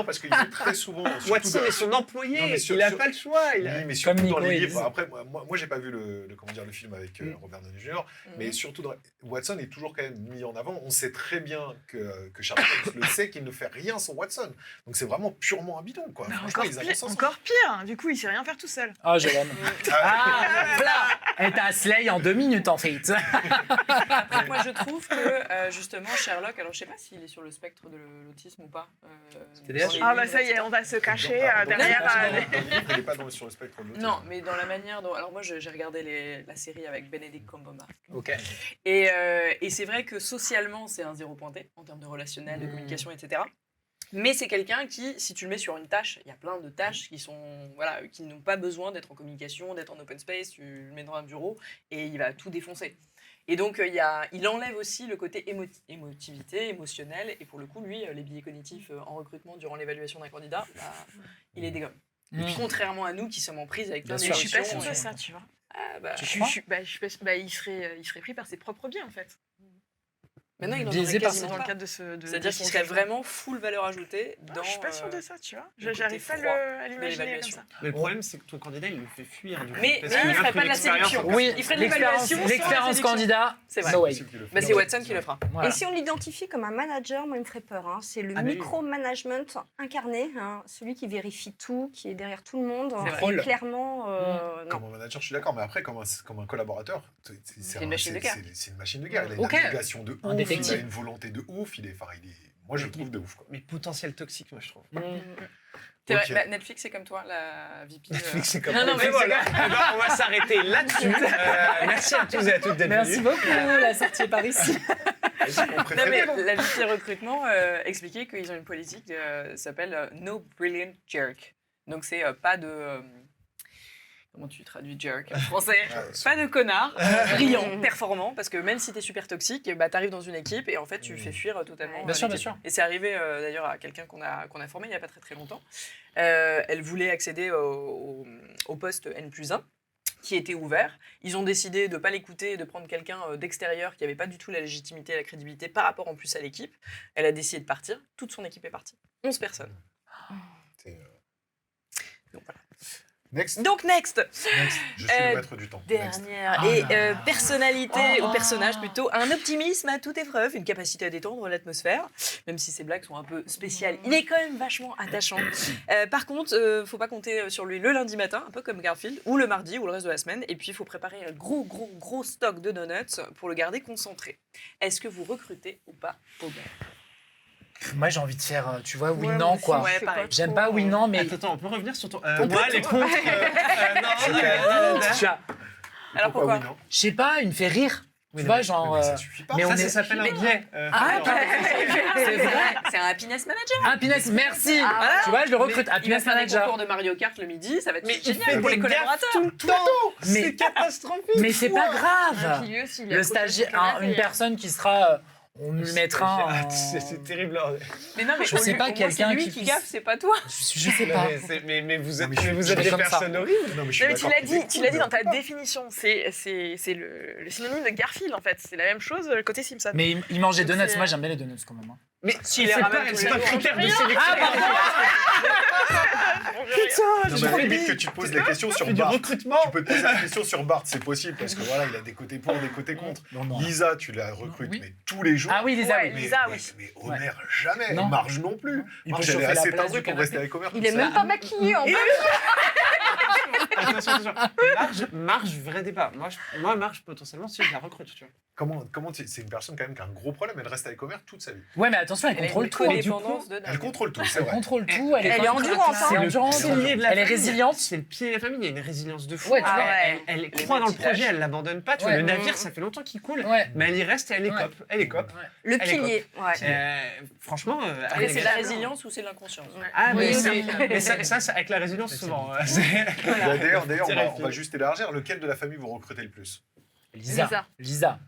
Parce qu'il fait très souvent. Watson est son employé, Non, mais il n'a pas le choix. Il a... Oui, mais surtout Comme dans Nico les et livres. Lise. Après, moi j'ai pas vu le film avec Robert Downey Jr. Mais surtout, Watson est toujours quand même mis en avant. On sait très bien que Sherlock Holmes le sait qu'il ne fait rien sans Watson. Donc c'est vraiment purement un bidon, quoi. Franchement, ils avancent ensemble. Encore pire, du coup, il sait rien faire tout seul. Ah, je l'aime. Ah, voilà. Elle t'a slay en 2 minutes en fait. Après, moi, je trouve que justement, Sherlock, alors je sais pas s'il est sur le spectre de l'autisme ou pas. TDAH. dans les Ah bah livres, ça y est, etc. on va se cacher Dans derrière... le livre, il n'est pas sur le spectre de l'autisme. Non, mais dans la manière dont. Alors, moi, j'ai regardé la série avec Benedict Cumberbatch. Ok. Et c'est vrai que socialement, c'est un zéro pointé en termes de relationnel, de communication, etc. Mais c'est quelqu'un qui, si tu le mets sur une tâche, il y a plein de tâches qui n'ont pas besoin d'être en communication, d'être en open space, tu le mets dans un bureau et il va tout défoncer. Et donc, il enlève aussi le côté émotivité, émotionnel. Et pour le coup, lui, les biais cognitifs en recrutement durant l'évaluation d'un candidat, il les dégomme. Contrairement à nous qui sommes en prise avec plein Mais je suis pas d'émotions. sûre de ça, tu vois. Ah, bah, Il serait pris par ses propres biais, en fait. maintenant, il en Biaisé aurait par quasiment Dans le pas. cadre de ce... C'est-à-dire qu'il serait vraiment full valeur ajoutée dans... Je suis pas sûre de ça, tu vois. le côté J'arrive pas froid à de l'imaginer comme l'évaluation. ça. Mais le problème, c'est que ton candidat, il le fait fuir. Du coup, Mais parce il qu'il ferait a pas de la l'expérience séduction. en Oui, Il ferait de l'expérience l'évaluation sans la l'expérience séduction. candidat, C'est vrai. no way. Bah, c'est Watson qui le fera. Voilà. Et si on l'identifie comme un manager, moi, il me ferait peur. Hein. C'est le Ah, mais oui. micromanagement incarné, hein. Celui qui vérifie tout, qui est derrière tout le monde. C'est Et vrai. clairement, non. Comme un manager, je suis d'accord, mais après, comme un collaborateur, c'est une machine de guerre. C'est une machine de guerre. Il a une Ok. abnégation de ouf, il détective. a une volonté de ouf, moi je le trouve de ouf, quoi. Mais potentiel toxique, moi, je trouve. C'est Ok. vrai, bah, Netflix, c'est comme toi, la VP. Netflix, c'est comme Non, non, ça. mais Voilà. Eh ben, on va s'arrêter là-dessus. Merci à tous et à toutes d'être Merci venus. beaucoup, la sortie par ici. On Non, préfère- mais la VP recrutement expliquait qu'ils ont une politique qui s'appelle No Brilliant Jerk. Donc, c'est pas de. Comment tu traduis jerk en français? Pas de connard, brillant, performant, parce que même si t'es super toxique, bah, t'arrives dans une équipe et en fait tu fais fuir totalement. Bien sûr, l'équipe. bien sûr. Et c'est arrivé d'ailleurs à quelqu'un qu'on a formé il n'y a pas très longtemps. Elle voulait accéder au poste N+1. qui était ouvert. Ils ont décidé de ne pas l'écouter et de prendre quelqu'un d'extérieur qui n'avait pas du tout la légitimité et la crédibilité par rapport en plus à l'équipe. Elle a décidé de partir. Toute son équipe est partie. 11 personnes. Donc voilà. Next. Donc next. Je suis le maître du temps. Dernière. Next. Et personnalité, ou personnage plutôt, un optimisme à toute épreuve, une capacité à détendre l'atmosphère, même si ces blagues sont un peu spéciales. Il est quand même vachement attachant. Par contre, faut pas compter sur lui le lundi matin, un peu comme Garfield, ou le mardi, ou le reste de la semaine. Et puis, il faut préparer un gros stock de donuts pour le garder concentré. Est-ce que vous recrutez ou pas Aubert? Moi, j'ai envie de faire, tu vois, oui, non, quoi. Ouais, pareil. J'aime pas oui, non, mais. Attends, on peut revenir sur ton. On moi, peut les tout. contre. Tu vois, Alors pourquoi oui, non je sais pas, il me fait rire. Oui, Tu vois, mais- genre. Mais ça suffit pas. mais on Ça est. s'appelle un biais. C'est vrai. C'est un happiness manager. Happiness, merci. Voilà. Tu vois, je le recrute. Il va Happiness faire des manager. concours de Mario Kart le midi, ça va être Mais il génial fait pour les des collaborateurs. gaffes tout le temps. Mais- C'est catastrophique. Mais c'est pas grave. Puis lui aussi, il a Le coché stagiaire, toute la une vie. personne qui sera. On lui mettra. C'est terrible. Mais non, mais Je sais pas, quelqu'un c'est lui qui qui puisse- gaffe, c'est pas toi. Je sais pas. Mais vous êtes, Non, mais je vous suis êtes des comme ça. personnes horribles. Non, mais je suis Non, mais tu d'accord. l'as dit dans ta définition. C'est le synonyme de Garfield en fait. C'est la même chose côté Simpson. Mais il mange des donuts. C'est- Moi, j'aime bien les donuts quand même. Hein. Mais S'il les ramène tous c'est les pas un jours. critère de sélection. Ah, pardon. Non, mais limite que tu te poses la question sur Du Bart. recrutement. Tu peux te poser la question sur Bart, c'est possible, parce que voilà, il a des côtés pour, des côtés contre. Non, non. Lisa, tu la recrutes, Oui. mais tous les jours. Ah oui, Lisa, Ouais, oui. Lisa, oui. Mais Homer, jamais. Non. Marge non plus. Il Marge, peut elle est chauffer la assez place tendue du pour canapé. rester avec Homer. Il toute est sa même vie. pas maquillé en plus. Attention. Marge, vrai débat. Moi, Marge, potentiellement, si je la recrute, tu vois. C'est une personne quand même qui a un gros problème, elle reste avec Homer toute sa vie. Ouais, mais attention, elle Elle a contrôle une tout. Et du coup, codépendance de Elle dingue. contrôle tout, c'est elle vrai. contrôle tout. Elle est endurante, hein. C'est endurante. pilier de la Elle est famille. résiliente. C'est le pied de la famille. Il y a une résilience de fou. Ouais, tu Ah vois. ouais. Elle Les croit dans le multitâches. projet, elle l'abandonne pas. Tu vois, Ouais. le navire, ça fait longtemps qu'il coule. Ouais. Mais elle y reste et elle Ouais. écope. Elle écope. Le Elle est pilier. Ouais. Franchement, Après, elle c'est est de la bien. résilience ou c'est de l'inconscience? Ah, Oui, mais, oui. mais ça, avec la résilience, souvent. D'ailleurs, on va Terrifiant. juste élargir. Lequel de la famille vous recrutez le plus? Lisa. Lisa.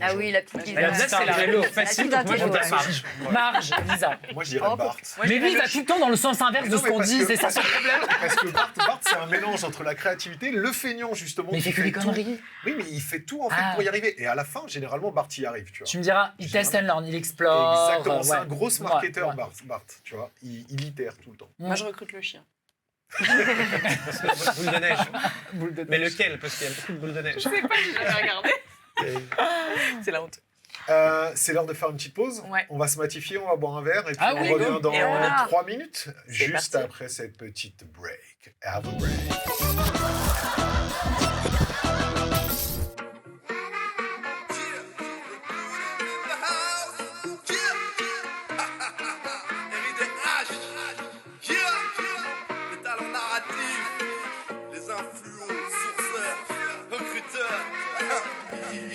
Ah oui, la petite Alors, Lisa. ça, c'est la vélo. Facile, La donc moi, je petite vote Marge. Marge. Marge, Lisa. Moi, je dirais Bart. Mais lui, il va tout le temps dans le sens inverse de Non, ce mais qu'on parce dit. que- C'est ça son problème. Parce que Bart, c'est un mélange entre la créativité, le feignant, justement. Mais il qui fait que des tout. conneries. Oui, mais il fait tout, en fait, Ah. pour y arriver. Et à la fin, généralement, Bart y arrive, tu vois. Tu me diras, il test and learn, il explore. Exactement, c'est ouais. un gros Ouais, marketeur, ouais. Bart, tu vois. Il itère tout le temps. Moi, je recrute le chien. Boule de neige. Mais lequel? Parce qu'il y a beaucoup de boules de neige. Je sais pas, j'ai jamais regardé. C'est la honte. C'est l'heure de faire une petite pause. Ouais. On va se matifier, on va boire un verre et puis Ah on oui, revient go. dans Et on a- 3 minutes, juste parti. après cette petite break. Have a break. Les talents narratifs, les influenceurs, recruteurs.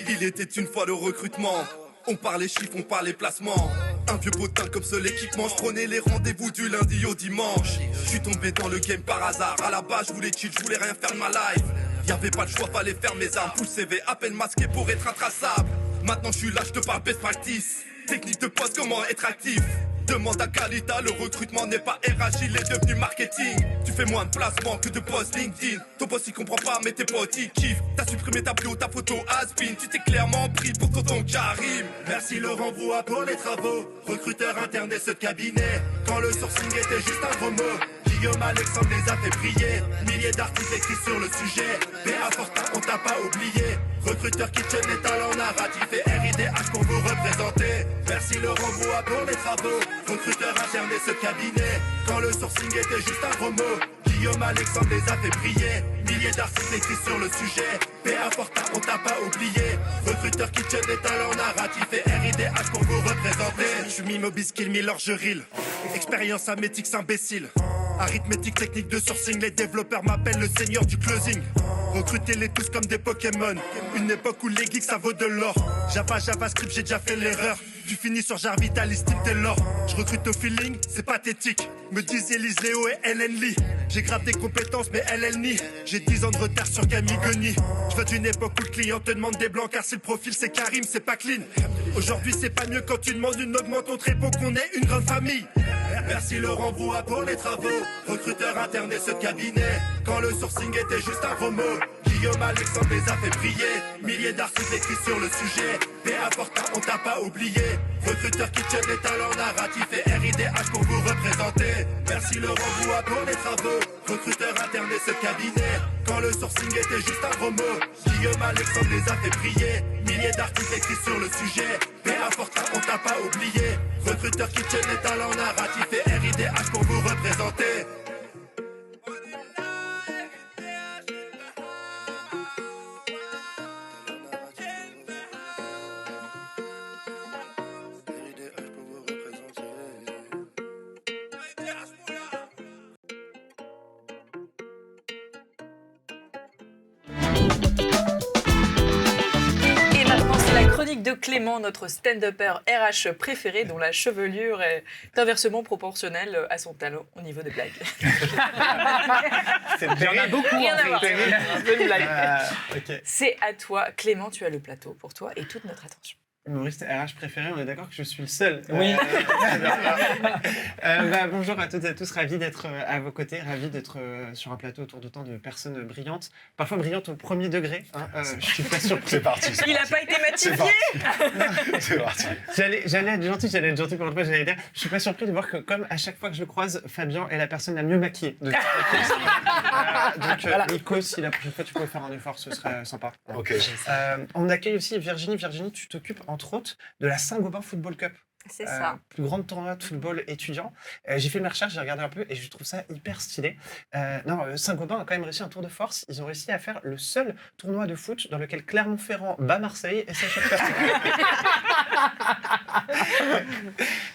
Il était une fois le recrutement. On parlait chiffres, on parlait placement. Un vieux potin comme seul équipement. Je prenais les rendez-vous du lundi au dimanche. Je suis tombé dans le game par hasard. À la base, je voulais cheat, je voulais rien faire de ma life. Y'avait pas le choix, fallait faire mes armes. Full CV, à peine masqué pour être intraçable. Maintenant, je suis là, je te parle best practice. Technique de poste, comment être actif. Demande à Kalita, le recrutement n'est pas RH, il est devenu marketing. Tu fais moins de placements que de posts LinkedIn. Ton boss il comprend pas, mais tes potes ils kiffent. T'as supprimé ta bio, ta photo has-been. Tu t'es clairement pris pour tonton Karim. Merci Laurent Brouhaha pour les travaux. Recruteur interne et ce cabinet. Quand le sourcing était juste un gros mot. Guillaume Alexandre les a fait briller. Milliers d'articles écrits sur le sujet. Béa Fortin, on t'a pas oublié. Recruteur Kitchen, les talents narratifs et RIDH pour vous représenter. Merci Laurent Brouhaha pour les travaux. Recruteur interne et ce cabinet. Quand le sourcing était juste un gros mot. Guillaume Alexandre les a fait briller. Milliers d'articles écrits sur le sujet. Béa Fortin, on t'a pas oublié. Recruteur Kitchen, les talents narratifs et RIDH pour vous représenter. Je suis Mimo Biskill, Miller Juril. Expérience amétique, imbécile. Arithmétique, technique de sourcing, les développeurs m'appellent le seigneur du closing. Recrutez-les tous comme des Pokémon. Une époque où les geeks ça vaut de l'or. Java, JavaScript, j'ai déjà fait l'erreur. Tu finis sur Jarvital, Steam Taylor. Je recrute au feeling, c'est pathétique. Me disent Elise Léo et Hélène Lee. J'ai grave des compétences, mais elle nie. J'ai 10 ans de retard sur Camille Goni. Je veux d'une époque où le client te demande des blancs, car si le profil c'est Karim, c'est pas clean. Aujourd'hui, c'est pas mieux quand tu demandes une augmente, on te répond qu'on est une grande famille. Merci Laurent Brouhaha pour les travaux. Recruteur interne et ce cabinet. Quand le sourcing était juste un gros mot. Guillaume Alexandre les a fait briller. Milliers d'articles écrits sur le sujet. P.A. Fortin, on t'a pas oublié. Recruteur qui tient les talents narratifs et RIDH pour vous représenter. Merci Laurent Boua pour les travaux. Recruteur interne et ce cabinet. Quand le sourcing était juste un gros mot. Guillaume Alexandre les a fait briller. Milliers d'articles écrits sur le sujet. P.A. Fortin, on t'a pas oublié. Recruteur qui tient les talents narratifs et RIDH pour vous représenter. Chronique de Clément, notre stand-upper RH préféré, dont la chevelure est inversement proportionnelle à son talent au niveau des blagues. Il y en a beaucoup. Rien à voir. Un peu de blague. Ok. C'est à toi, Clément, tu as le plateau pour toi et toute notre attention. Humoriste RH préféré, on est d'accord que je suis le seul. Oui. Bonjour à toutes et à tous, ravi d'être à vos côtés, ravi d'être sur un plateau autour d'autant de personnes brillantes, parfois brillantes au premier degré. Je suis pas surpris. C'est parti. Il n'a pas été matifié. C'est parti. J'allais être gentil pour l'autre fois, j'allais dire. Je suis pas surpris de voir que, comme à chaque fois que je le croise, Fabien est la personne la mieux maquillée de toute la course. Donc, Nico, si la prochaine fois tu pouvais faire un effort, ce serait sympa. Ok. On accueille aussi Virginie. Virginie, tu t'occupes entre autres de la Saint-Gobain Football Cup. C'est ça. Plus grande tournoi de football étudiant. J'ai fait mes recherches, j'ai regardé un peu et je trouve ça hyper stylé. Saint-Gobain a quand même réussi un tour de force. Ils ont réussi à faire le seul tournoi de foot dans lequel Clermont-Ferrand bat Marseille et ça choque personne.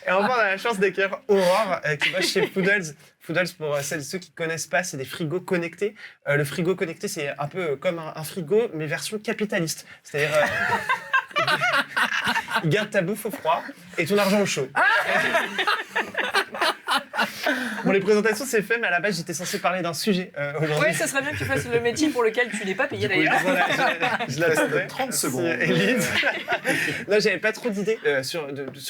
Et enfin, on a la chance d'accueillir Aurore qui va chez Foodles. Foodles, pour celles et ceux qui ne connaissent pas, c'est des frigos connectés. Le frigo connecté, c'est un peu comme un frigo, mais version capitaliste. C'est-à-dire... il garde ta bouffe au froid et ton argent au chaud. Bon, les présentations, c'est fait, mais à la base, j'étais censé parler d'un sujet aujourd'hui. Oui, ça serait bien que tu fasses le métier pour lequel tu n'es pas payé d'ailleurs. Voilà, je l'attendais. 30 secondes. Élise. Non, j'avais pas trop d'idées sur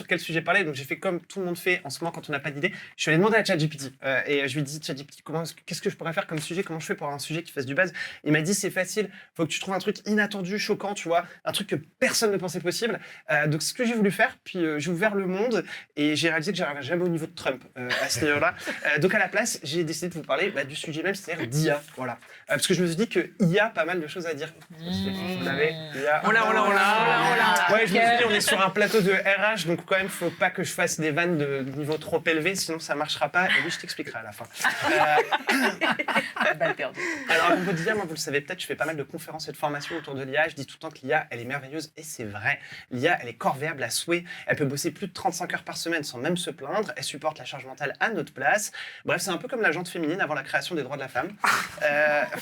quel sujet parler, donc j'ai fait comme tout le monde fait en ce moment quand on n'a pas d'idée. Je suis allé demander à ChatGPT et je lui ai dit, ChatGPT, qu'est-ce que je pourrais faire comme sujet, comment je fais pour avoir un sujet qui fasse du buzz. Il m'a dit, c'est facile, faut que tu trouves un truc inattendu, choquant, tu vois, un truc que personne ne pensait possible. Donc, ce que j'ai voulu faire, puis j'ai ouvert le monde et j'ai réalisé que j'arriverais jamais au niveau de Trump à ce niveau-là. Donc à la place, j'ai décidé de vous parler du sujet même, c'est-à-dire d'IA. Voilà. Parce que je me suis dit qu'il y a pas mal de choses à dire. Vous l'avez, IA. On l'a. Ouais, je me suis dit, on est sur un plateau de RH, donc quand même, faut pas que je fasse des vannes de niveau trop élevé, sinon ça marchera pas. Et oui, je t'expliquerai à la fin. Balle perdue. Alors, à propos d'IA, moi, vous le savez peut-être, je fais pas mal de conférences et de formations autour de l'IA. Je dis tout le temps que l'IA, elle est merveilleuse, et c'est vrai. L'IA, elle est corvéable à souhait. Elle peut bosser plus de 35 heures par semaine sans même se plaindre. Elle supporte la charge mentale à notre place. Bref, c'est un peu comme la jante féminine avant la création des droits de la femme.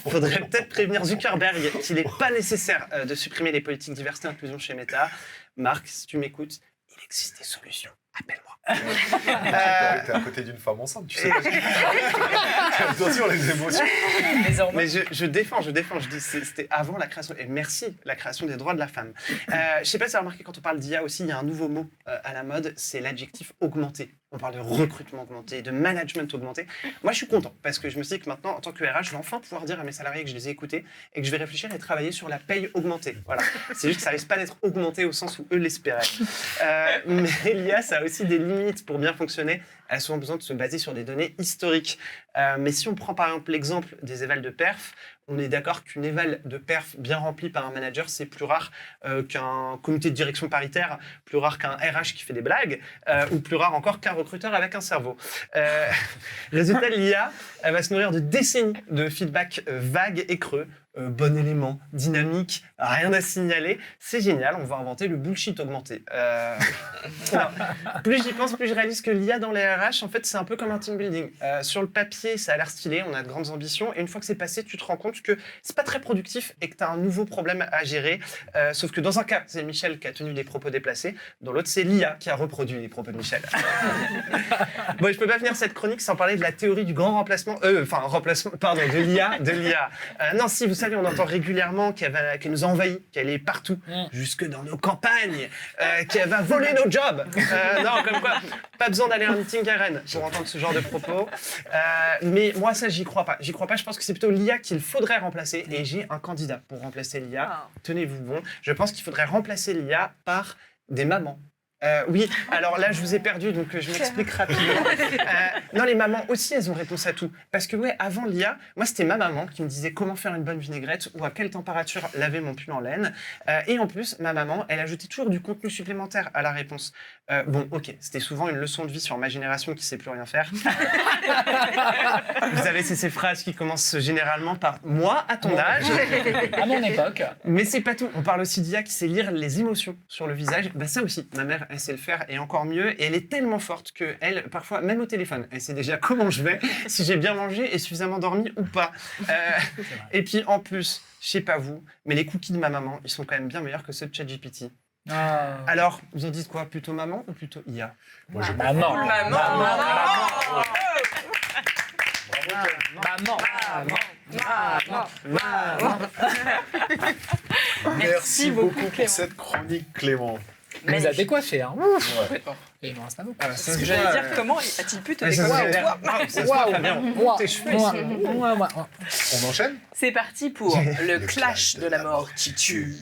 Faudrait peut-être prévenir Zuckerberg qu'il n'est pas nécessaire de supprimer les politiques diversité et inclusion chez Meta. Marc, si tu m'écoutes, il existe des solutions. Appelle-moi. T'es à côté d'une femme enceinte, tu sais. Attention les émotions. Mais je défends. Je dis c'était avant la création. Et merci, la création des droits de la femme. Je sais pas si vous avez remarqué, quand on parle d'IA aussi, il y a un nouveau mot à la mode, c'est l'adjectif augmenté. On parle de recrutement augmenté, de management augmenté. Moi, je suis content parce que je me suis dit que maintenant, en tant que RH, je vais enfin pouvoir dire à mes salariés que je les ai écoutés et que je vais réfléchir et travailler sur la paye augmentée. Voilà. C'est juste que ça risque pas d'être augmenté au sens où eux l'espéraient. Mais l'IA, ça a aussi des limites pour bien fonctionner. Elle a souvent besoin de se baser sur des données historiques. Mais si on prend par exemple l'exemple des évals de perf, on est d'accord qu'une éval de perf bien remplie par un manager, c'est plus rare qu'un comité de direction paritaire, plus rare qu'un RH qui fait des blagues, ou plus rare encore qu'un recruteur avec un cerveau. Résultat, l'IA, elle va se nourrir de décennies de feedback vagues et creux. Bon élément, dynamique, rien à signaler. C'est génial, on va inventer le bullshit augmenté. Alors, plus j'y pense, plus je réalise que l'IA dans les RH, en fait, c'est un peu comme un team building. Sur le papier, ça a l'air stylé, on a de grandes ambitions, et une fois que c'est passé, tu te rends compte que c'est pas très productif et que tu as un nouveau problème à gérer. Sauf que dans un cas, c'est Michel qui a tenu des propos déplacés, dans l'autre, c'est l'IA qui a reproduit les propos de Michel. Bon, je peux pas finir cette chronique sans parler de la théorie du grand remplacement, de l'IA. Non, si, vous savez savez, on entend régulièrement qu'elle nous a envahis, qu'elle est partout, jusque dans nos campagnes, qu'elle va voler nos jobs. Non, comme quoi, pas besoin d'aller à un meeting à Rennes pour entendre ce genre de propos. Mais moi, ça, j'y crois pas. J'y crois pas, je pense que c'est plutôt l'IA qu'il faudrait remplacer. Et j'ai un candidat pour remplacer l'IA. Tenez-vous bon. Je pense qu'il faudrait remplacer l'IA par des mamans. Oui, alors là, je vous ai perdu, donc je m'explique rapidement. Non, les mamans aussi, elles ont réponse à tout. Parce que, ouais, avant l'IA, moi, c'était ma maman qui me disait comment faire une bonne vinaigrette ou à quelle température laver mon pull en laine. Et en plus, ma maman, elle ajoutait toujours du contenu supplémentaire à la réponse. Bon, ok, c'était souvent une leçon de vie sur ma génération qui sait plus rien faire. Vous savez, c'est ces phrases qui commencent généralement par « moi, à ton âge ». À mon époque. Mais c'est pas tout. On parle aussi d'IA qui sait lire les émotions sur le visage. Bah ça aussi, ma mère, elle sait le faire et encore mieux. Et elle est tellement forte qu'elle, parfois, même au téléphone, elle sait déjà comment je vais, si j'ai bien mangé et suffisamment dormi ou pas. Et puis en plus, je sais pas vous, mais les cookies de ma maman, ils sont quand même bien meilleurs que ceux de ChatGPT. Alors, vous en dites quoi? Plutôt maman ou plutôt IA? Moi, je Maman. Merci beaucoup pour cette chronique, Clément. Il nous a décoiffé, hein. Ouais. Et il nous reste un peu. C'est ce que j'allais dire, comment a-t-il pu te Ça décoiffer se voit. Ça se voit, Fabien. Tes cheveux, On enchaîne? C'est parti pour le clash de la mort qui tue.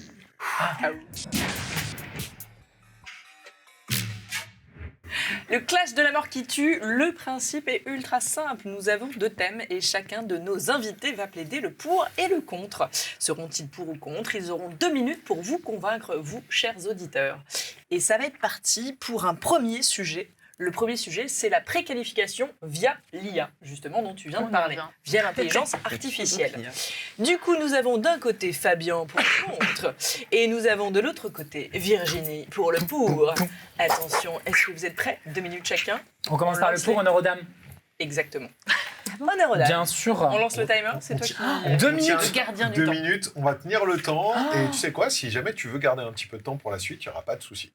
Le clash de la mort qui tue, le principe est ultra simple. Nous avons 2 thèmes et chacun de nos invités va plaider le pour et le contre. Seront-ils pour ou contre? Ils auront 2 minutes pour vous convaincre, vous, chers auditeurs. Et ça va être parti pour un premier sujet. Le premier sujet, c'est la préqualification via l'IA, justement, dont tu viens de parler, via l'intelligence artificielle. Du coup, nous avons d'un côté Fabien pour le contre, et nous avons de l'autre côté Virginie pour le pour. Attention, est-ce que vous êtes prêts? 2 minutes chacun. On commence par le pour, honneur aux dames. Exactement. Honneur aux dames. Bien sûr. On lance le timer, c'est toi qui... 2 minutes. Le gardien du 2 temps. minutes, on va tenir le temps. Et tu sais quoi, si jamais tu veux garder un petit peu de temps pour la suite, il n'y aura pas de souci.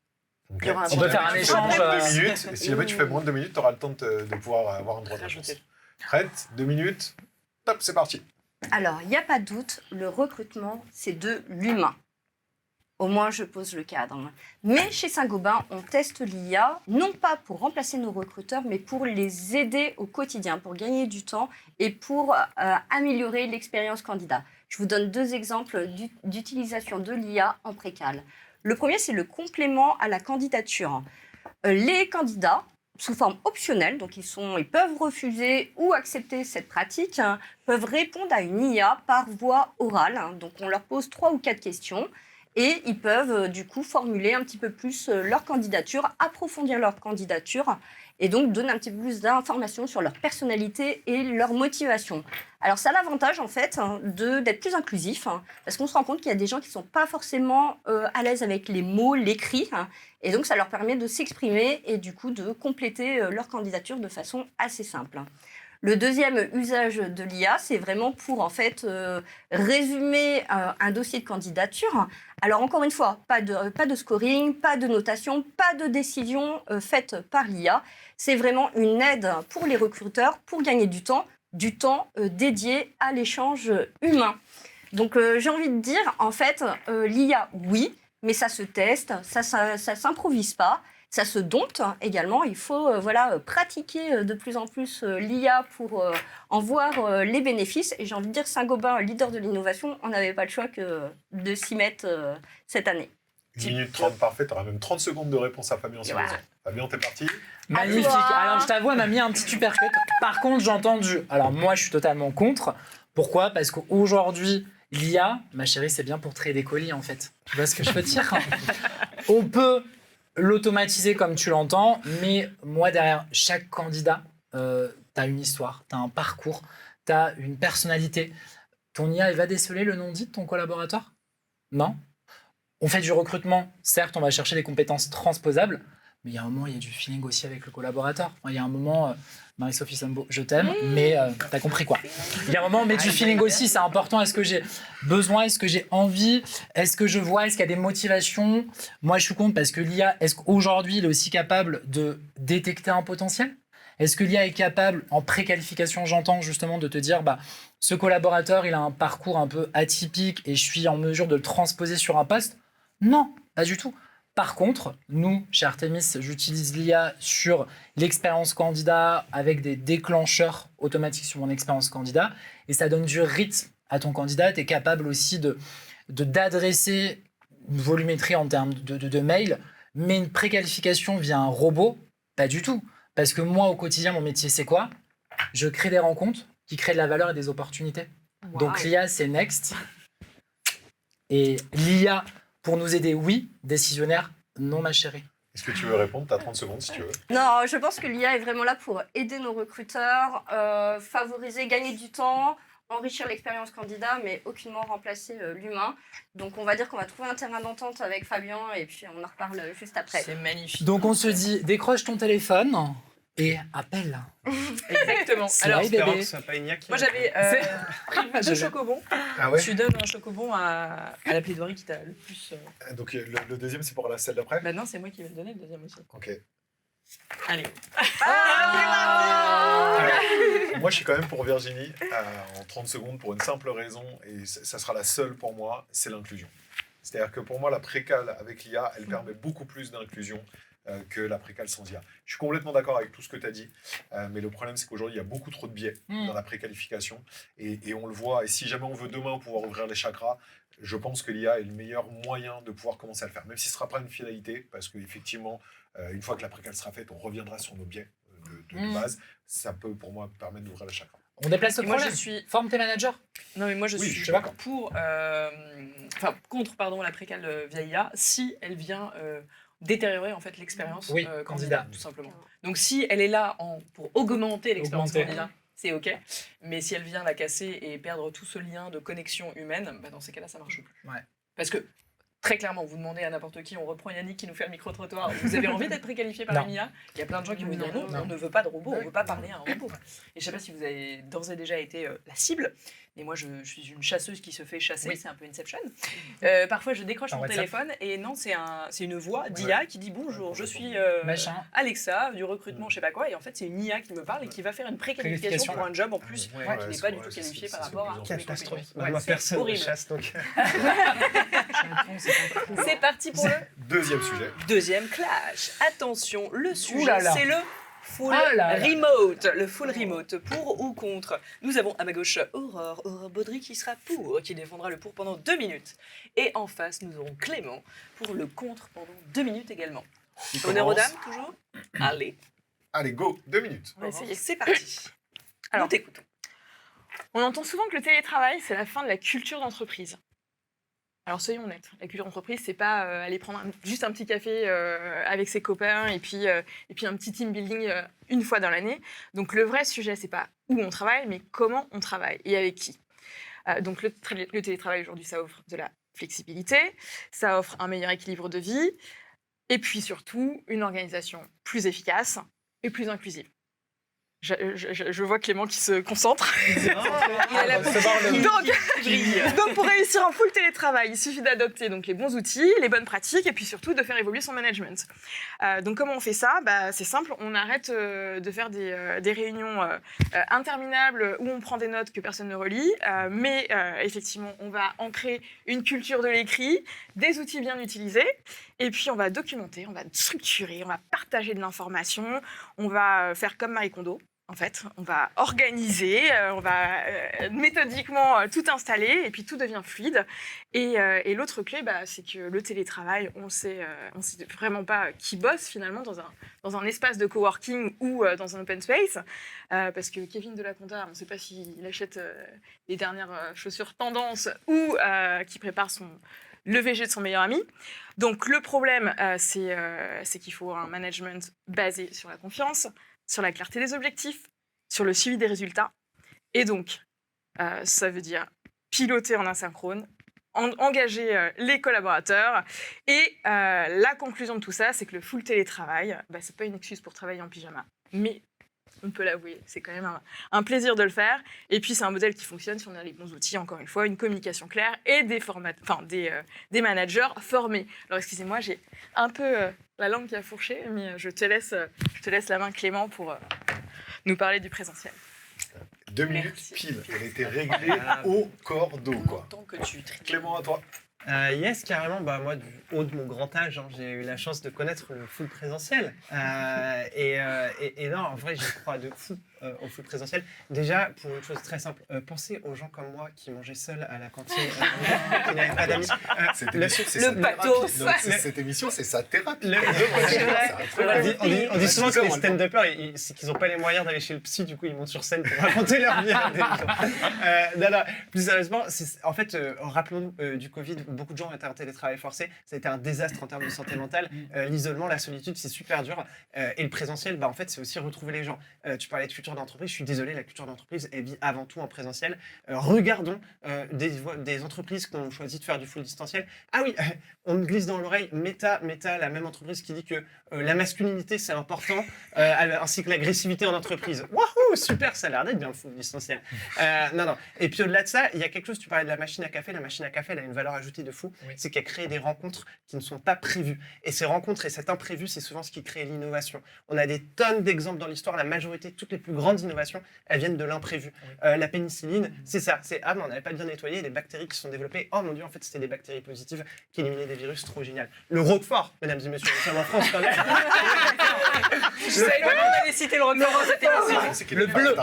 Il y aura un On peut faire un échange. 2 minutes, et si jamais tu fais moins de 2 minutes, tu auras le temps de pouvoir avoir un droit de réponse. Prête? 2 minutes. Top, c'est parti. Alors, il n'y a pas de doute, le recrutement, c'est de l'humain. Au moins, je pose le cadre. Mais chez Saint-Gobain, on teste l'IA, non pas pour remplacer nos recruteurs, mais pour les aider au quotidien, pour gagner du temps et pour améliorer l'expérience candidat. Je vous donne 2 exemples d'utilisation de l'IA en précal. Le premier, c'est le complément à la candidature. Les candidats, sous forme optionnelle, donc ils peuvent refuser ou accepter cette pratique, peuvent répondre à une IA par voie orale. Donc on leur pose 3 ou 4 questions et ils peuvent du coup formuler un petit peu plus leur candidature, approfondir leur candidature et donc donner un petit peu plus d'informations sur leur personnalité et leur motivation. Alors ça a l'avantage en fait d'être plus inclusif, parce qu'on se rend compte qu'il y a des gens qui ne sont pas forcément à l'aise avec les mots, l'écrit, et donc ça leur permet de s'exprimer et du coup de compléter leur candidature de façon assez simple. Le deuxième usage de l'IA, c'est vraiment pour en fait résumer un dossier de candidature. Alors encore une fois, pas de scoring, pas de notation, pas de décision faite par l'IA. C'est vraiment une aide pour les recruteurs pour gagner du temps dédié à l'échange humain. Donc j'ai envie de dire, en fait, l'IA, oui, mais ça se teste, ça s'improvise pas. Ça se dompte également. Il faut pratiquer de plus en plus l'IA pour en voir les bénéfices. Et j'ai envie de dire, Saint-Gobain, leader de l'innovation, on n'avait pas le choix que de s'y mettre cette année. 1 minute 30, parfait. Tu auras même 30 secondes de réponse à Fabien. Si besoin. Fabien, t'es parti? Magnifique. Alors, je t'avoue, elle m'a mis un petit uppercut. Par contre, j'ai entendu. Alors, moi, je suis totalement contre. Pourquoi? Parce qu'aujourd'hui, l'IA, ma chérie, c'est bien pour trier des colis, en fait. Tu vois ce que je veux dire? On peut l'automatiser comme tu l'entends, mais moi, derrière chaque candidat, t'as une histoire, t'as un parcours, t'as une personnalité. Ton IA, elle va déceler le non-dit de ton collaborateur? Non. On fait du recrutement, certes, on va chercher des compétences transposables, mais il y a un moment, il y a du feeling aussi avec le collaborateur. Il y a un moment, Marie-Sophie Sambo, je t'aime, mais t'as compris quoi. Il y a un moment, on met du feeling aussi, c'est important. Est-ce que j'ai besoin, est-ce que j'ai envie, est-ce que je vois, est-ce qu'il y a des motivations? Moi, je suis contre parce que l'IA, est-ce qu'aujourd'hui, il est aussi capable de détecter un potentiel? Est-ce que l'IA est capable, en préqualification, j'entends justement, de te dire, ce collaborateur, il a un parcours un peu atypique et je suis en mesure de le transposer sur un poste? Non, pas du tout. Par contre, nous, chez Artemis, j'utilise l'IA sur l'expérience candidat avec des déclencheurs automatiques sur mon expérience candidat et ça donne du rythme à ton candidat. Tu es capable aussi d'adresser une volumétrie en termes de mails, mais une préqualification via un robot, pas du tout. Parce que moi, au quotidien, mon métier, c'est quoi? Je crée des rencontres qui créent de la valeur et des opportunités. Wow. Donc l'IA, c'est next. Et l'IA, pour nous aider, oui. Décisionnaire, non, ma chérie. Est-ce que tu veux répondre? Tu as 30 secondes si tu veux. Non, je pense que l'IA est vraiment là pour aider nos recruteurs, favoriser, gagner du temps, enrichir l'expérience candidat, mais aucunement remplacer l'humain. Donc on va dire qu'on va trouver un terrain d'entente avec Fabien et puis on en reparle juste après. C'est magnifique. Donc on se dit, décroche ton téléphone et appelle. Exactement. Alors, Espérons bébé. que ce soit pas une IA qui... Moi, j'avais pris 2 chocobons. Ah ouais? Tu donnes un chocobon à la plaidoirie qui t'a le plus... Donc le deuxième, c'est pour la celle d'après? Bah non, c'est moi qui vais le donner, le deuxième aussi. Ok. Allez. Moi, je suis quand même pour Virginie en 30 secondes pour une simple raison, et ça sera la seule pour moi, c'est l'inclusion. C'est-à-dire que pour moi, la précale avec l'IA, elle permet beaucoup plus d'inclusion que la précale sans IA. Je suis complètement d'accord avec tout ce que tu as dit, mais le problème, c'est qu'aujourd'hui, il y a beaucoup trop de biais dans la préqualification, et on le voit, et si jamais on veut demain pouvoir ouvrir les chakras, je pense que l'IA est le meilleur moyen de pouvoir commencer à le faire, même si ce ne sera pas une finalité, parce qu'effectivement, une fois que la précale sera faite, on reviendra sur nos biais de base. Ça peut, pour moi, permettre d'ouvrir les chakras. On déplace le Et moi, problème. je suis... Forme tes managers. Non, mais moi, je Oui, suis je suis d'accord. contre la précale via IA si elle vient détériorer en fait l'expérience Oui, candidat. tout simplement. Donc, si elle est là pour augmenter l'expérience Augmenter. candidat, c'est OK. Mais si elle vient la casser et perdre tout ce lien de connexion humaine, dans ces cas-là, ça marche plus. Ouais. Parce que, très clairement, vous demandez à n'importe qui, on reprend Yannick qui nous fait le micro-trottoir, vous avez envie d'être préqualifié par Non. une IA? Il y a plein de gens qui vous disent non, Non. on ne veut pas de robot, on ne veut pas parler à un robot. Et je ne sais pas si vous avez d'ores et déjà été la cible, mais moi je suis une chasseuse qui se fait chasser, Oui. c'est un peu Inception. Parfois je décroche Par mon WhatsApp. téléphone et non, c'est une voix d'IA qui dit bonjour, je suis Machin. Alexa du recrutement, je sais pas quoi, et en fait c'est une IA qui me parle et qui va faire une préqualification pour un job en plus qui n'est pas du tout qualifié par rapport à mes Catastrophe. compétences. Moi, c'est personne ne horrible. chasse, donc... C'est parti pour le Deuxième sujet. deuxième clash. Attention, le sujet, Ouh là là. c'est le full Ah là là. remote. Le full remote, pour ou contre. Nous avons à ma gauche Aurore Baudry qui sera pour, qui défendra le pour pendant 2 minutes. Et en face, nous aurons Clément pour le contre pendant 2 minutes également. Qui Honneur aux commence? dames, toujours. Allez, Allez, go, 2 minutes. On va essayer. c'est parti. Alors, Nous t'écoutons. On entend souvent que le télétravail, c'est la fin de la culture d'entreprise. Alors soyons honnêtes, la culture d'entreprise, c'est pas aller prendre juste un petit café avec ses copains et puis un petit team building une fois dans l'année. Donc le vrai sujet, c'est pas où on travaille, mais comment on travaille et avec qui. Donc le télétravail aujourd'hui, ça offre de la flexibilité, ça offre un meilleur équilibre de vie et puis surtout une organisation plus efficace et plus inclusive. Je vois Clément qui se concentre. Il a la donc, pour réussir en full télétravail, il suffit d'adopter donc les bons outils, les bonnes pratiques et puis surtout de faire évoluer son management. Donc comment on fait ça? C'est simple, on arrête de faire des réunions interminables où on prend des notes que personne ne relit, mais effectivement on va ancrer une culture de l'écrit, des outils bien utilisés et puis on va documenter, on va structurer, on va partager de l'information, on va faire comme Marie Kondo. En fait, on va organiser, on va méthodiquement tout installer et puis tout devient fluide. Et l'autre clé, c'est que le télétravail, on sait vraiment pas qui bosse finalement dans un espace de coworking ou dans un open space. Parce que Kevin de la Compta, on ne sait pas s'il achète les dernières chaussures tendance ou qui prépare le VG de son meilleur ami. Donc le problème, c'est qu'il faut un management basé sur la confiance, sur la clarté des objectifs, sur le suivi des résultats. Et donc, ça veut dire piloter en asynchrone, engager les collaborateurs. Et la conclusion de tout ça, c'est que le full télétravail, c'est pas une excuse pour travailler en pyjama. Mais on peut l'avouer, c'est quand même un plaisir de le faire. Et puis, c'est un modèle qui fonctionne si on a les bons outils, encore une fois, une communication claire et des managers formés. Alors, excusez-moi, j'ai un peu la langue qui a fourché, mais je te laisse la main, Clément, pour nous parler du présentiel. 2 minutes pile. Elle était réglée au cordeau, quoi. Tant que tu traites. Clément, à toi. Yes, carrément. Moi, du haut de mon grand âge, j'ai eu la chance de connaître le foot présentiel. Et non, en vrai, j'y crois de fou au foot présentiel. Déjà, pour une chose très simple, pensez aux gens comme moi qui mangeaient seuls à la cantine, qui n'avaient pas d'amis. Le pathos. Cette émission, c'est sa thérapie. On dit souvent que les stand-uppers, c'est qu'ils n'ont pas les moyens d'aller chez le psy, du coup, ils montent sur scène pour raconter leur vie à des gens. Non, plus sérieusement, en fait, rappelons-nous du Covid, beaucoup de gens ont été en télétravail forcé. Ça a été un désastre en termes de santé mentale. L'isolement, la solitude, c'est super dur. Et le présentiel, en fait, c'est aussi retrouver les gens. Tu parlais de culture d'entreprise. Je suis désolé, la culture d'entreprise, elle vit avant tout en présentiel. Regardons des entreprises qui ont choisi de faire du full distanciel. Ah oui, on me glisse dans l'oreille, Meta, la même entreprise qui dit que la masculinité, c'est important, ainsi que l'agressivité en entreprise. Wouhou, super, ça a l'air d'être bien le full distanciel. Non. Et puis au-delà de ça, il y a quelque chose, tu parlais de la machine à café. La machine à café, elle a une valeur ajoutée de fou. Oui. C'est qu'elle crée des rencontres qui ne sont pas prévues. Et ces rencontres et cet imprévu, c'est souvent ce qui crée l'innovation. On a des tonnes d'exemples dans l'histoire. La majorité, toutes les plus grandes innovations, elles viennent de l'imprévu. Oui. La pénicilline, c'est ça. C'est mais on n'avait pas bien nettoyé, des bactéries qui se sont développées. Oh mon Dieu, en fait, c'était des bactéries positives qui éliminaient des virus. Trop génial. Le Roquefort, mesdames et messieurs, nous sommes en France quand même. Je savais pas qu'on allait citer le Roquefort dans cette émission. Le bleu.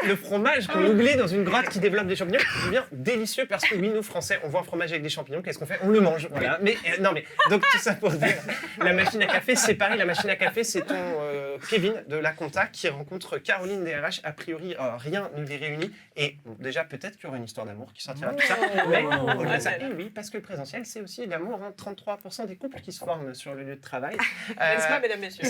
Le fromage qu'on oublie dans une grotte qui développe des champignons. C'est bien délicieux parce que oui, nous Français, on voit un fromage avec des champignons. Qu'est-ce qu'on fait? On le mange. Voilà. Mais donc tout ça pour dire, la machine à café, c'est pareil. La machine à café, c'est ton Kevin de la compta qui rencontre Caroline des RH. A priori, rien ne les réunit. Et bon, déjà, peut-être qu'il y aura une histoire d'amour qui sortira tout ça. Mais au-delà de ça, oui, parce que le présentiel, c'est aussi l'amour. 33% des couples qui se forment sur le lieu de travail. N'est-ce pas, mesdames, messieurs?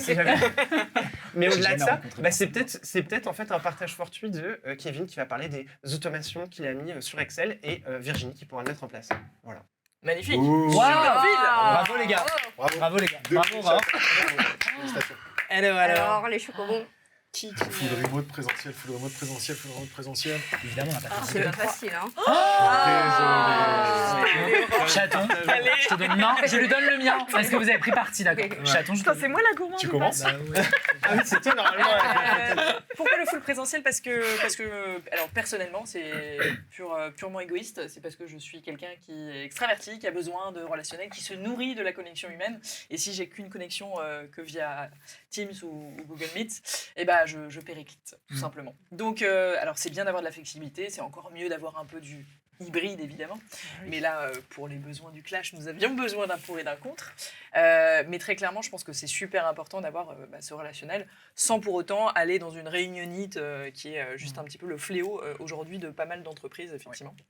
Mais au-delà de ça, c'est peut-être en fait un partage fortuit de Kevin qui va parler des automations qu'il a mis sur Excel et Virginie qui pourra le mettre en place. Voilà. Magnifique. Wow. Bravo les gars. Bravo les gars. Bravo. Alors, les chocobons. Full remote présentiel, full remote présentiel, full remote présentiel. Évidemment, on n'a pas c'est pas facile, hein. Désolé. Chaton, je te donne. Non, je lui donne le mien. Parce que vous avez pris parti, d'accord. Chaton, c'est moi la gourmande. Tu commences? Ah oui, c'est toi normalement. Pourquoi le full présentiel? Parce que, alors personnellement, c'est purement égoïste. C'est parce que je suis quelqu'un qui est extraverti, qui a besoin de relationnel, qui se nourrit de la connexion humaine. Et si j'ai qu'une connexion que via Teams ou Google Meet, eh ben je périclite, tout simplement. Donc, alors c'est bien d'avoir de la flexibilité, c'est encore mieux d'avoir un peu du hybride, évidemment. Oui. Mais là, pour les besoins du clash, nous avions besoin d'un pour et d'un contre. Mais très clairement, je pense que c'est super important d'avoir ce relationnel, sans pour autant aller dans une réunionnite qui est juste un petit peu le fléau aujourd'hui de pas mal d'entreprises, effectivement. Ouais.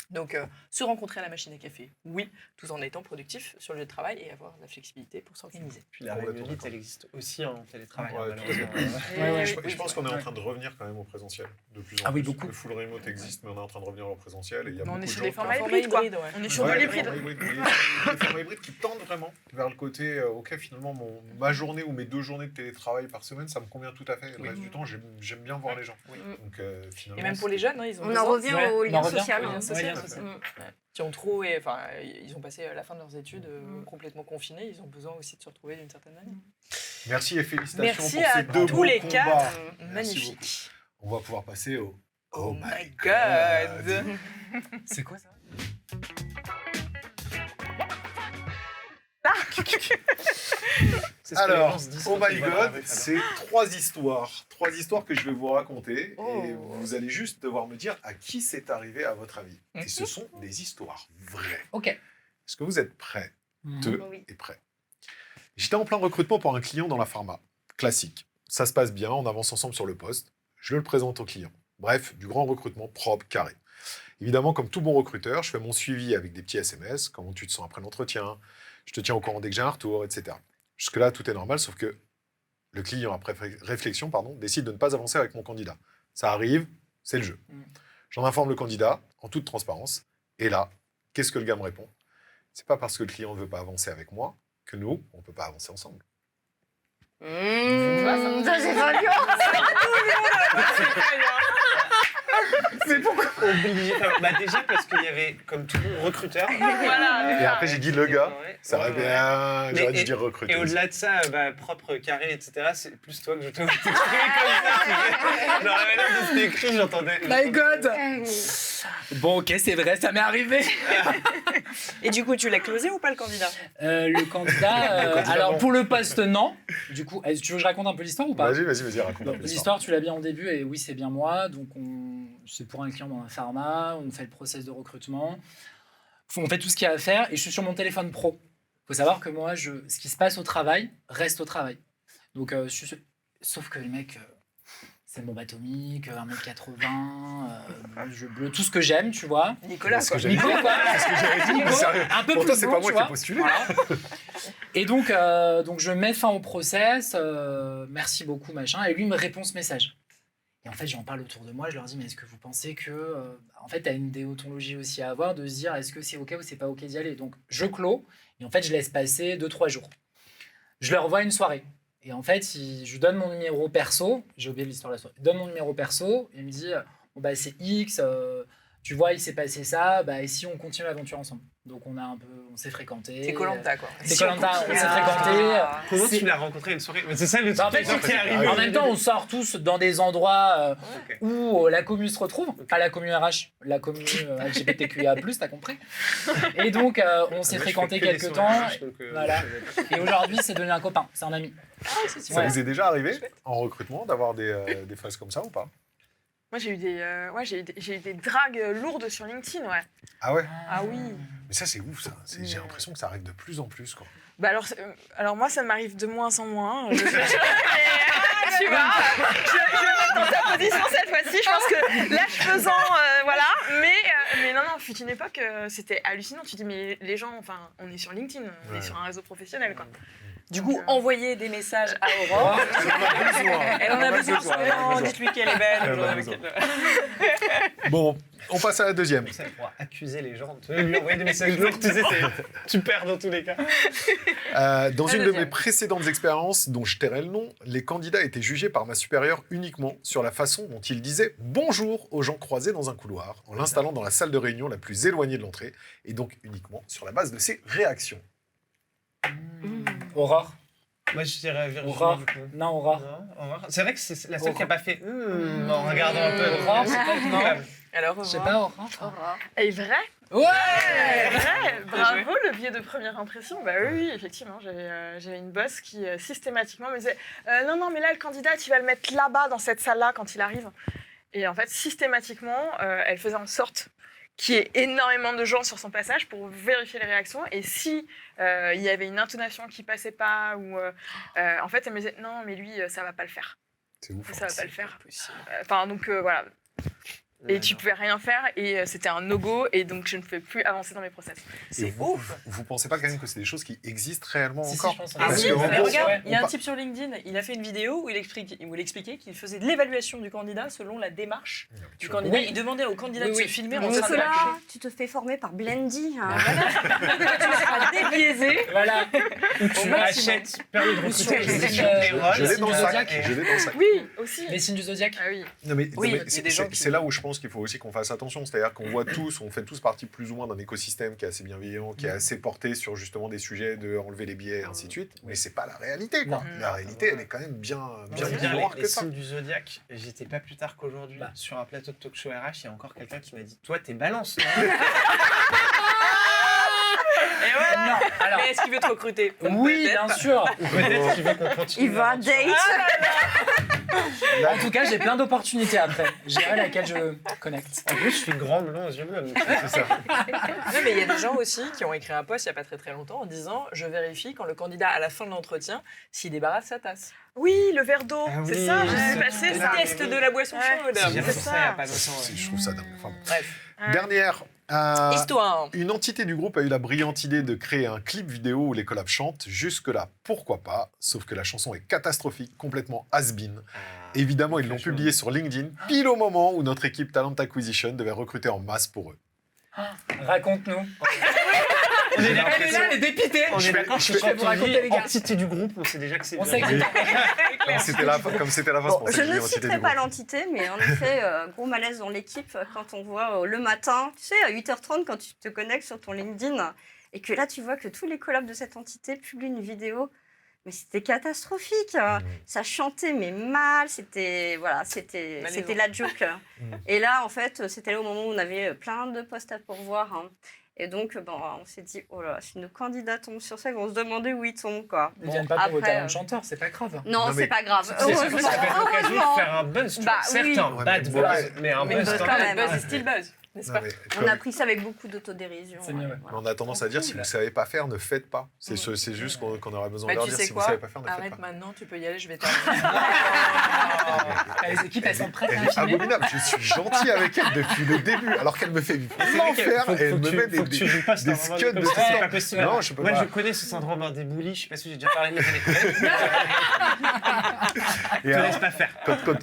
Donc, se rencontrer à la machine à café, oui, tout en étant productif sur le lieu de travail et avoir de la flexibilité pour s'organiser. Puis la réunionnite, elle existe aussi en télétravail. Je pense qu'on est en train de revenir quand même au présentiel de plus en plus. Oui, beaucoup. Le full remote existe, mais on est en train de revenir au présentiel. Et il y a on beaucoup est sur de des gens formats hybrides, quoi. On est sur de l'hybride. Des formats hybrides qui tendent vraiment vers le côté, ok, finalement, ma journée ou mes 2 journées de télétravail par semaine, ça me convient tout à fait. Le reste du temps, j'aime bien voir les gens. Donc, finalement, et même pour les jeunes, ils ont on en revient au lien social. Qui ont trop, ils ont passé la fin de leurs études complètement confinés, ils ont besoin aussi de se retrouver d'une certaine manière. Merci et félicitations Merci pour ces 2 tous beaux les combats. 4, magnifique. On va pouvoir passer au Oh my God. C'est quoi ça? Alors, oh my God, c'est 3 histoires. 3 histoires que je vais vous raconter. Et vous allez juste devoir me dire à qui c'est arrivé à votre avis. Et ce sont des histoires vraies. Ok. Est-ce que vous êtes prêts? Et prêts. J'étais en plein recrutement pour un client dans la pharma. Classique. Ça se passe bien, on avance ensemble sur le poste. Je le présente au client. Bref, du grand recrutement propre, carré. Évidemment, comme tout bon recruteur, je fais mon suivi avec des petits SMS. Comment tu te sens après l'entretien? Je te tiens au courant dès que j'ai un retour, etc. Jusque-là, tout est normal, sauf que le client, après réflexion, décide de ne pas avancer avec mon candidat. Ça arrive, c'est le jeu. J'en informe le candidat, en toute transparence. Et là, qu'est-ce que le gars me répond? C'est pas parce que le client ne veut pas avancer avec moi que nous, on ne peut pas avancer ensemble. Ça, c'est pas bien. Mais pourquoi? obligé. Enfin, bah déjà parce qu'il y avait, comme tout bon recruteur. Voilà. Et après, j'ai dit le gars. Ouais. Ça aurait bien. J'aurais dû dire recruter. Et au-delà de ça, propre, carré, etc., c'est plus toi que je te t'exprimer comme ça. Tu sais. Dans la manière dont c'était écrit, j'entendais. My God. Bon, ok, c'est vrai, ça m'est arrivé. Et du coup, tu l'as closé ou pas le candidat? Le candidat, alors pour le poste, non. Du coup, tu veux que je raconte un peu l'histoire ou pas? Vas-y, raconte un peu L'histoire, tu l'as bien au début, et oui, c'est bien moi. Donc, c'est pour un client dans un pharma, on fait le process de recrutement, on fait tout ce qu'il y a à faire, et je suis sur mon téléphone pro. Il faut savoir que moi, ce qui se passe au travail reste au travail. Donc, sauf que les mecs, c'est bombe atomique, 1m80, jeu bleu, tout ce que j'aime, tu vois. Nicolas, quoi. Nico, quoi. C'est ce que j'avais dit. Nico, un peu Pourtant, plus c'est beau, pas moi tu qui ai vois. postulé. Voilà. Et donc, je mets fin au process, merci beaucoup, machin, et lui me répond ce message. Et en fait, j'en parle autour de moi, je leur dis, mais est-ce que vous pensez que... en fait, tu as une déontologie aussi à avoir, de se dire, est-ce que c'est OK ou c'est pas OK d'y aller? Donc, je clôt, et en fait, je laisse passer 2-3 jours. Je leur revois une soirée. Et en fait, je donne mon numéro perso, j'ai oublié l'histoire de la soirée, je donne mon numéro perso, et il me dit, bon, bah, c'est X, tu vois, il s'est passé ça, bah, et si on continue l'aventure ensemble? Donc on s'est fréquentés. C'est Koh-Lanta, quoi. C'est Koh-Lanta, on s'est fréquentés. Comment tu l'as rencontré une soirée? Mais c'est ça le truc En fait, qui est arrivé. en même temps, on sort tous dans des endroits où la commu se retrouve. Pas la commu RH, la commu LGBTQIA+, t'as compris. Et donc, on s'est fréquentés quelques temps. Voilà. Et aujourd'hui, c'est devenu un copain, c'est un ami. Ça vous est déjà arrivé en recrutement d'avoir des phases comme ça ou pas? Moi, j'ai eu des dragues lourdes sur LinkedIn, ouais. Ah ouais? Ah oui. Mais ça, c'est ouf, ça. J'ai l'impression que ça arrive de plus en plus, quoi. Bah alors moi, ça m'arrive de moins en moins. Tu vois, je vais mettre dans ta position cette fois-ci. Je pense que l'âge faisant, voilà. Mais non, fut une époque, c'était hallucinant. Tu te dis, mais les gens, enfin, on est sur LinkedIn, on est sur un réseau professionnel, quoi. Du coup, envoyer des messages à Aurore. Elle en a besoin. Dites-lui qu'elle est belle. Bon, on passe à la deuxième. Ça pourra accuser les gens de lui envoyer des messages lourds, tu sais, tu perds dans tous les cas. Dans une de mes précédentes expériences, dont je tairai le nom, les candidats étaient jugés par ma supérieure uniquement sur la façon dont ils disaient bonjour aux gens croisés dans un couloir, en l'installant dans la salle de réunion la plus éloignée de l'entrée, et donc uniquement sur la base de ses réactions. Aurore. Moi, je dirais Virginie. Aurore. Du coup. Non, Aurore. C'est vrai que c'est la seule qui n'a pas fait en regardant un peu. Aurore, c'est pas non. Alors, Je sais pas, Aurore. Elle est vrai? Ouais. Vrai. Bravo, le biais de première impression. Bah oui, effectivement, j'avais une boss qui systématiquement me disait non, mais là, le candidat, tu vas le mettre là-bas, dans cette salle-là, quand il arrive. Et en fait, systématiquement, elle faisait en sorte qu'il y ait énormément de gens sur son passage pour vérifier les réactions. Et si il y avait une intonation qui passait pas, ou en fait, elle me disait non, mais lui, ça va pas le faire. C'est ouf. Ça va pas le faire. Enfin, donc voilà. Et tu pouvais rien faire, et c'était un no-go, et donc je ne pouvais plus avancer dans mes process. C'est ouf. Vous pensez pas quand même que c'est des choses qui existent réellement Si, encore? je pense. Parce Si, que, en mais gros, regarde, il y a on un type sur LinkedIn, il a fait une vidéo où il expliquait qu'il faisait de l'évaluation du candidat selon la démarche du candidat. Oui. Il demandait au candidat de se filmer en Mais train de cela, marcher. tu te fais former par Blendy. Hein. Tu seras débiaisé. Voilà. Tu achètes permis de recruter Je l'ai dans le sac. Je l'ai dans le sac. Oui, aussi. Les signes du zodiaque. Ah oui. Non, mais, Oui, non, mais il y a des gens qui- c'est là où je pense qu'il faut aussi qu'on fasse attention. C'est-à-dire qu'on voit tous, on fait tous partie plus ou moins d'un écosystème qui est assez bienveillant, qui est assez porté sur justement des sujets de enlever les biais et ainsi de suite. Mais c'est pas la réalité, quoi. Non. La réalité, elle est quand même bien Bien plus noire les que ça. signes du zodiaque, j'étais pas plus tard qu'aujourd'hui sur un plateau de talk show RH, il y a encore quelqu'un qui m'a dit toi t'es balance, non? Et voilà. Non, alors. Mais est-ce qu'il veut te recruter? Oui, Peut-être. bien sûr. Ou peut-être qu'il veut qu'on continue. Il va date. En tout cas, j'ai plein d'opportunités après. J'ai à laquelle je connecte. En plus, je suis grand, blond, aux yeux bleus. donc c'est ça. Non, mais il y a des gens aussi qui ont écrit un post il n'y a pas très longtemps en disant je vérifie quand le candidat à la fin de l'entretien s'il débarrasse sa tasse. Oui, le verre d'eau, Ah c'est oui, ça, je j'ai sais. vu passer Le ça. test de la boisson chaude. J'ai fait ça il y a pas longtemps. Je trouve ça dingue. Enfin, bon. Bref. Dernière. Histoire. Une entité du groupe a eu la brillante idée de créer un clip vidéo où les collabs chantent. Jusque-là, pourquoi pas? Sauf que la chanson est catastrophique, complètement has-been. Évidemment, ils l'ont publié sur LinkedIn, pile au moment où notre équipe Talent Acquisition devait recruter en masse pour eux. Raconte-nous. Elle est là, elle est dépitée. On est d'accord que quand vous on raconter, dit les gars. entité du groupe, on sait déjà que c'est On bien. sait que Comme c'était la fin, c'est Bon, pour ça je que j'ai ne dit entité citerai du pas groupe. l'entité, mais en effet, gros malaise dans l'équipe quand on voit le matin, tu sais, à 8h30, quand tu te connectes sur ton LinkedIn, et que là, tu vois que tous les collabs de cette entité publient une vidéo. Mais c'était catastrophique. Ça chantait, mais mal. C'était la joke. Et là, en fait, c'était là au moment où on avait plein de postes à pourvoir. Hein. Et donc, on s'est dit, oh là, si nos candidats tombent sur ça, ils vont se demander où ils tombent, quoi. Ils viennent pas pour vos talents de chanteur, c'est pas grave. Non, c'est pas grave. C'est sûr que ça va être l'occasion de faire un buzz. Tu vois. Bah, Certes, oui. un bad buzz, mais un buzz quand même. Buzz est still buzz, n'est-ce pas? On a pris ça avec beaucoup d'autodérision. C'est mieux, ouais. Voilà. On a tendance à dire, si vous ne savez pas faire, ne faites pas. C'est juste qu'on aura besoin de leur Tu dire, sais si vous quoi? ne savez pas faire, ne faites Arrête pas. maintenant, tu peux y aller, je vais t'arrêter. Les équipes, elles sont prêtes Elle à est filmer. abominable, je suis gentil avec elle depuis le début, alors qu'elle me fait l'enfer et elle me met des scuds de C'est pas possible. Non, je peux Moi, pas. je connais ce syndrome des boulis. Je sais pas si j'ai déjà parlé de mes collègues. Et Te alors, laisse pas faire.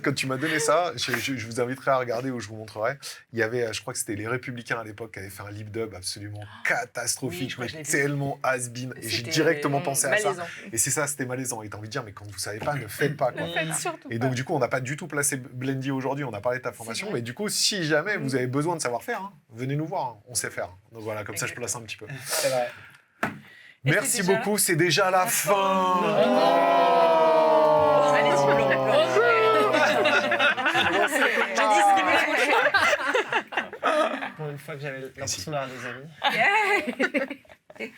quand tu m'as donné ça, je vous inviterai à regarder où je vous montrerai. Il y avait, je crois que c'était les Républicains à l'époque qui avaient fait un lip dub absolument catastrophique, Oui, je crois que je l'ai vu. tellement has-been. Et j'ai C'était directement pensé à ça. malaisant. Et c'est ça, c'était malaisant. Et t'as envie de dire, mais quand vous savez pas, ne faites pas. Quoi. Ne faites surtout Et donc, du coup, on n'a pas du tout placé Blendy aujourd'hui. On a parlé de ta formation. Mais du coup, si jamais vous avez besoin de savoir-faire, hein, venez nous voir. Hein, on sait faire. Donc voilà, comme ça, je place un petit peu. C'est vrai. Merci déjà beaucoup. C'est déjà la fin. Allez-y, pleurez, Pour une fois que j'avais l'impression d'avoir des amis.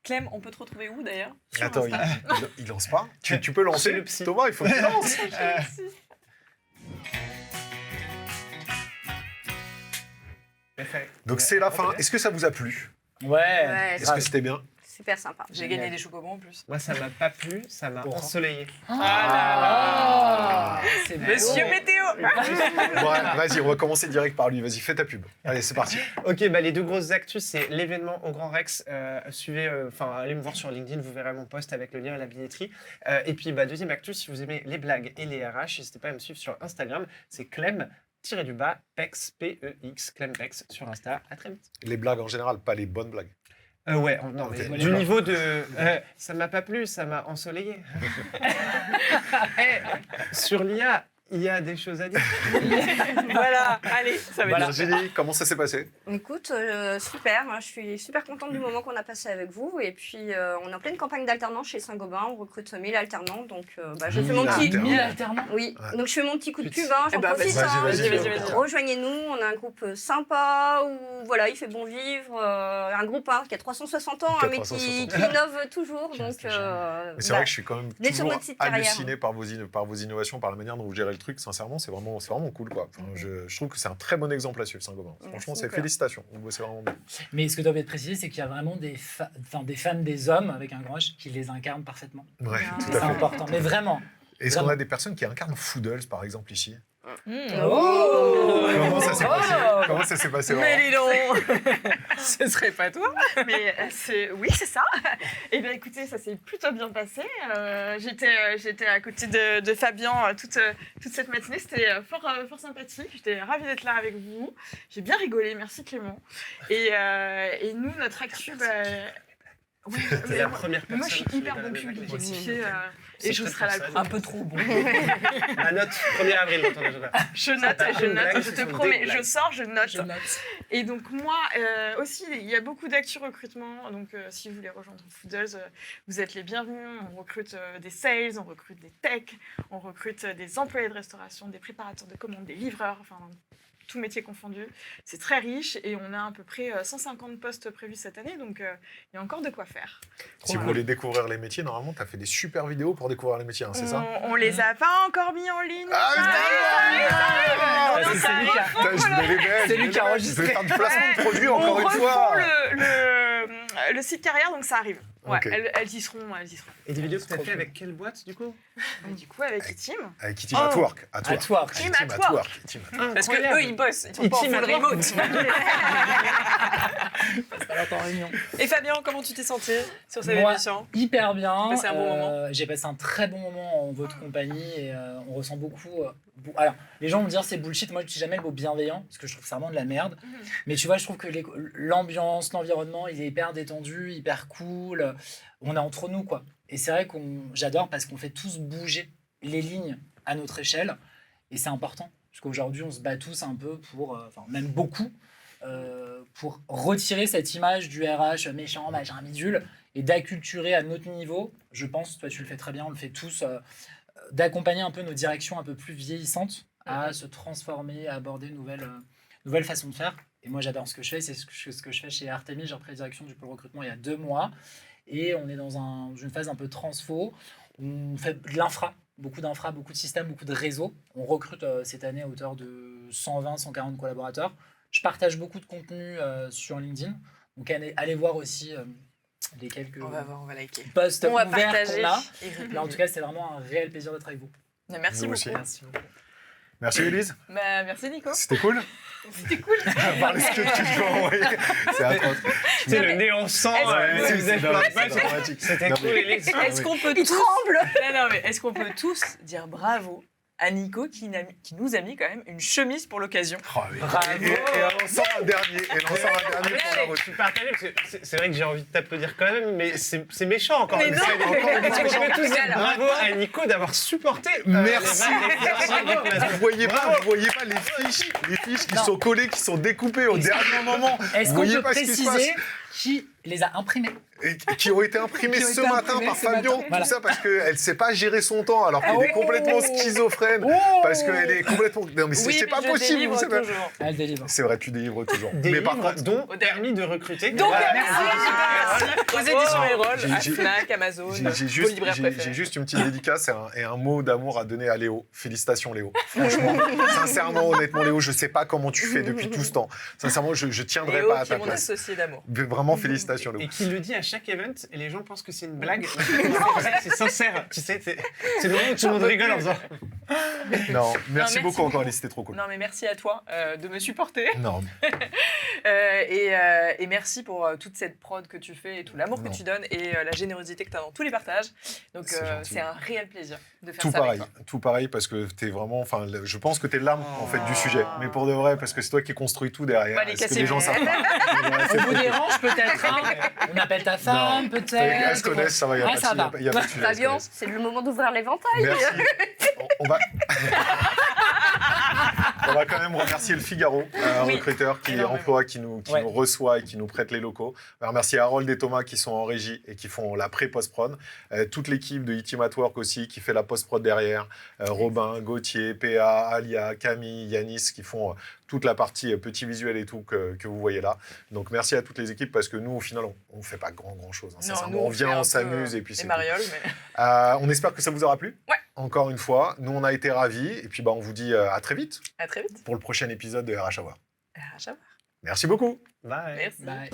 Clem, on peut te retrouver où d'ailleurs? Attends, il lance pas. Tu peux lancer. C'est le psy. Thomas, il faut que tu lances. Donc c'est la fin. Est-ce que ça vous a plu? Ouais. Est-ce que c'était bien? Super sympa. J'ai gagné des chocobons en plus. Moi, ça m'a pas plu, ça m'a ensoleillé. C'est Monsieur beau. Météo. Ouais, vas-y, on va commencer direct par lui. Vas-y, fais ta pub. Allez, c'est parti. Ok, bah les deux grosses actus, c'est l'événement au Grand Rex. Suivez, allez me voir sur LinkedIn, vous verrez mon post avec le lien à la billetterie. Et puis, deuxième actus, si vous aimez les blagues et les RH, n'hésitez pas à me suivre sur Instagram. C'est Clem-Pex, P-E-X, Clempex sur Insta. À très vite. Les blagues en général, pas les bonnes blagues. Ouais, non, mais Ok. du niveau de. Ça m'a pas plu, ça m'a ensoleillé. Sur l'IA, il y a des choses à dire. Voilà, allez, ça va être Virginie, comment ça s'est passé? Écoute, super. Je suis super contente du moment qu'on a passé avec vous. Et puis, on est en pleine campagne d'alternance chez Saint-Gobain. On recrute 1000 alternants. Donc, je fais mon petit... 1000 alternants. Oui, Ouais. donc je fais mon petit coup de pub. Hein, j'en bah, profite. vas-y. Rejoignez-nous. On a un groupe sympa où, voilà, il fait bon vivre. Un groupe qui a 360 ans, mais qui innove toujours. Donc, Mais c'est vrai que je suis quand même venez sur toujours notre site carrière. halluciné par vos innovations, par la manière dont vous gérez le truc. Sincèrement, c'est vraiment cool. Quoi. Enfin, je trouve que c'est un très bon exemple à suivre, Saint-Gobain. Franchement, c'est beaucoup. félicitations. Vous bossez vraiment bien. Mais ce que doit être précisé, c'est qu'il y a vraiment des fans des hommes avec un grand H qui les incarnent parfaitement. Ouais, tout C'est à fait. important. Mais vraiment. Est-ce qu'on Vraiment. a des personnes qui incarnent Foodles, par exemple, ici? Oh Comment ça s'est passé? Comment ça s'est passé? Mais vraiment dis donc. Ce serait pas toi? Mais oui, c'est ça. Et bien écoutez, ça s'est plutôt bien passé. J'étais à côté de Fabien toute cette matinée. C'était fort sympathique. J'étais ravie d'être là avec vous. J'ai bien rigolé. Merci Clément. Et nous, notre actu... ouais, T'es la première mais moi, je personne suis qui hyper est dans bon la public. même J'ai activité. kiffé, C'est et je très serai là. personnel. Un peu trop bon. La note, 1er avril dans ton agenda. Je note, pas une blague, je ce te sont des promets, blagues. je sors, je note. Je note. Et donc moi aussi, il y a beaucoup d'actu recrutement. Donc si vous voulez rejoindre Foodles, vous êtes les bienvenus. On recrute des sales, on recrute des techs, on recrute des employés de restauration, des préparateurs de commandes, des livreurs, enfin tout métier confondu. C'est très riche et on a à peu près 150 postes prévus cette année. Donc il y a encore de quoi faire. Si vous voulez découvrir les métiers, normalement, tu as fait des super vidéos pour découvrir les métiers, hein, c'est ça? On les a pas encore mis en ligne. Ah, Ça arrive. Parce que c'est lui qui a- Putain, je voulais les mettre, C'est lui qui a Je enregistré. vais faire du placement de produit On encore une refond fois. le site carrière, donc ça arrive. Ouais, Ok. elles y seront. Et des vidéos que tu as fait avec quelle boîte, du coup? Du coup, avec Team. Avec Team at Work. Team at Work. Parce que eux, ils bossent. Ils sont pas en full remote. Et Fabien, comment tu t'es senti sur cette Moi, émission? hyper bien. Passé un bon moment. J'ai passé un très bon moment en votre compagnie et on ressent beaucoup. Alors, les gens vont me dire c'est bullshit. Moi, je dis jamais le mot bienveillant parce que je trouve que c'est vraiment de la merde. Mais tu vois, je trouve que l'ambiance, l'environnement, il est hyper détendu, hyper cool. On est entre nous, quoi. Et c'est vrai j'adore parce qu'on fait tous bouger les lignes à notre échelle et c'est important parce qu'aujourd'hui, on se bat tous un peu pour, même beaucoup. Pour retirer cette image du RH méchant, machin, bidule, et d'acculturer à notre niveau, je pense, toi tu le fais très bien, on le fait tous, d'accompagner un peu nos directions un peu plus vieillissantes à se transformer, à aborder une nouvelle façon de faire. Et moi j'adore ce que je fais, c'est ce que je fais chez Artemis. J'ai repris la direction du pôle recrutement il y a 2 mois, et on est dans une phase un peu transfo, on fait de l'infra, beaucoup d'infra, beaucoup de systèmes, beaucoup de réseaux. On recrute cette année à hauteur de 120-140 collaborateurs. Je partage beaucoup de contenu sur LinkedIn. Donc, allez voir aussi les quelques on va liker. posts on va ouverts partager qu'on a. et Mais en tout cas, c'est vraiment un réel plaisir d'être avec vous. Merci Nous beaucoup. aussi. Merci beaucoup. Merci Élise. Merci Nico. C'était cool. C'était cool. Parle ce que tu veux envoyer. C'est atroce. C'est le nez en sang. C'est dramatique. C'était cool, Élise. Est-ce qu'on peut Il tous... tremble. Non, mais est-ce qu'on peut tous dire bravo à Nico qui nous a mis quand même une chemise pour l'occasion? Et on en sort un dernier. pour la Je suis partagé parce que c'est vrai que j'ai envie de t'applaudir quand même, mais c'est méchant encore. Mais non. Est-ce qu'on peut tous dire bravo à Nico d'avoir supporté Merci. Vous voyez pas les fiches qui sont collées, qui sont découpées au dernier moment. Est-ce Vous qu'on voyez peut pas ce qui se passe. préciser qui les a imprimés? Et qui ont été imprimés ce matin par Fabien, Voilà. tout ça parce qu'elle ne sait pas gérer son temps, alors qu'elle est complètement schizophrène, parce qu'elle est complètement... Non mais c'est pas possible, vous savez. Elle délivre. C'est vrai, tu délivres toujours. Des mais par livres contre, dont permis de recruter. Donc, Voilà. merci. Aux éditions Erol, à J'ai- Fnac, Amazon, j'ai vos libraires j'ai préférés. juste une petite dédicace et un mot d'amour à donner à Léo. Félicitations Léo. Franchement, sincèrement, honnêtement Léo, je sais pas comment tu fais depuis tout ce temps. Sincèrement, je tiendrais Léo, pas à qui est ta mon place. associé d'amour. Vraiment félicitations Léo. Et qui le dit à chaque event, et les gens pensent que c'est une blague. C'est sincère, tu sais. C'est le moment où tout le monde rigole en faisant. Non, merci beaucoup beaucoup. encore Alice, c'était trop cool. Non, mais merci à toi de me supporter. Non, Et merci pour toute cette prod que tu fais et tout l'amour que Non. tu donnes et la générosité que tu as dans tous les partages. Donc, C'est gentil. c'est un réel plaisir de faire tout ça pareil, avec toi. tout pareil parce que t'es vraiment, je pense que t'es l'âme en fait du sujet, mais pour de vrai parce que c'est toi qui construis tout derrière. Bah, les Est-ce que casser les gens les- savent pas. On vous dérange peut-être, hein. On appelle ta femme, Non. peut-être. Elles se connaissent, ça va, il n'y a, Ah, pas de ça souci, va. y a pas de sujet. elles se Fabien, connaissent. c'est le moment d'ouvrir l'éventail. Merci. On va... On va quand même remercier le Figaro, un Oui, recruteur qui énormément. emploie, qui nous Ouais. reçoit et qui nous prête les locaux. On va remercier Harold et Thomas qui sont en régie et qui font la pré-post-prod. Toute l'équipe de E-Team at Work aussi qui fait la post-prod derrière. Robin, Gauthier, PA, Alia, Camille, Yanis qui font toute la partie petit visuel et tout que vous voyez là. Donc merci à toutes les équipes parce que nous au final on ne fait pas grand chose. Hein. Non, Sincèrement, nous, on vient, fait un on peu, s'amuse et puis les c'est tout. marioles, mais... On espère que ça vous aura plu. Ouais. Encore une fois, nous on a été ravis et puis on vous dit à très vite À très vite. pour le prochain épisode de RH Avoir. À revoir. Merci beaucoup. Bye. Merci. Bye.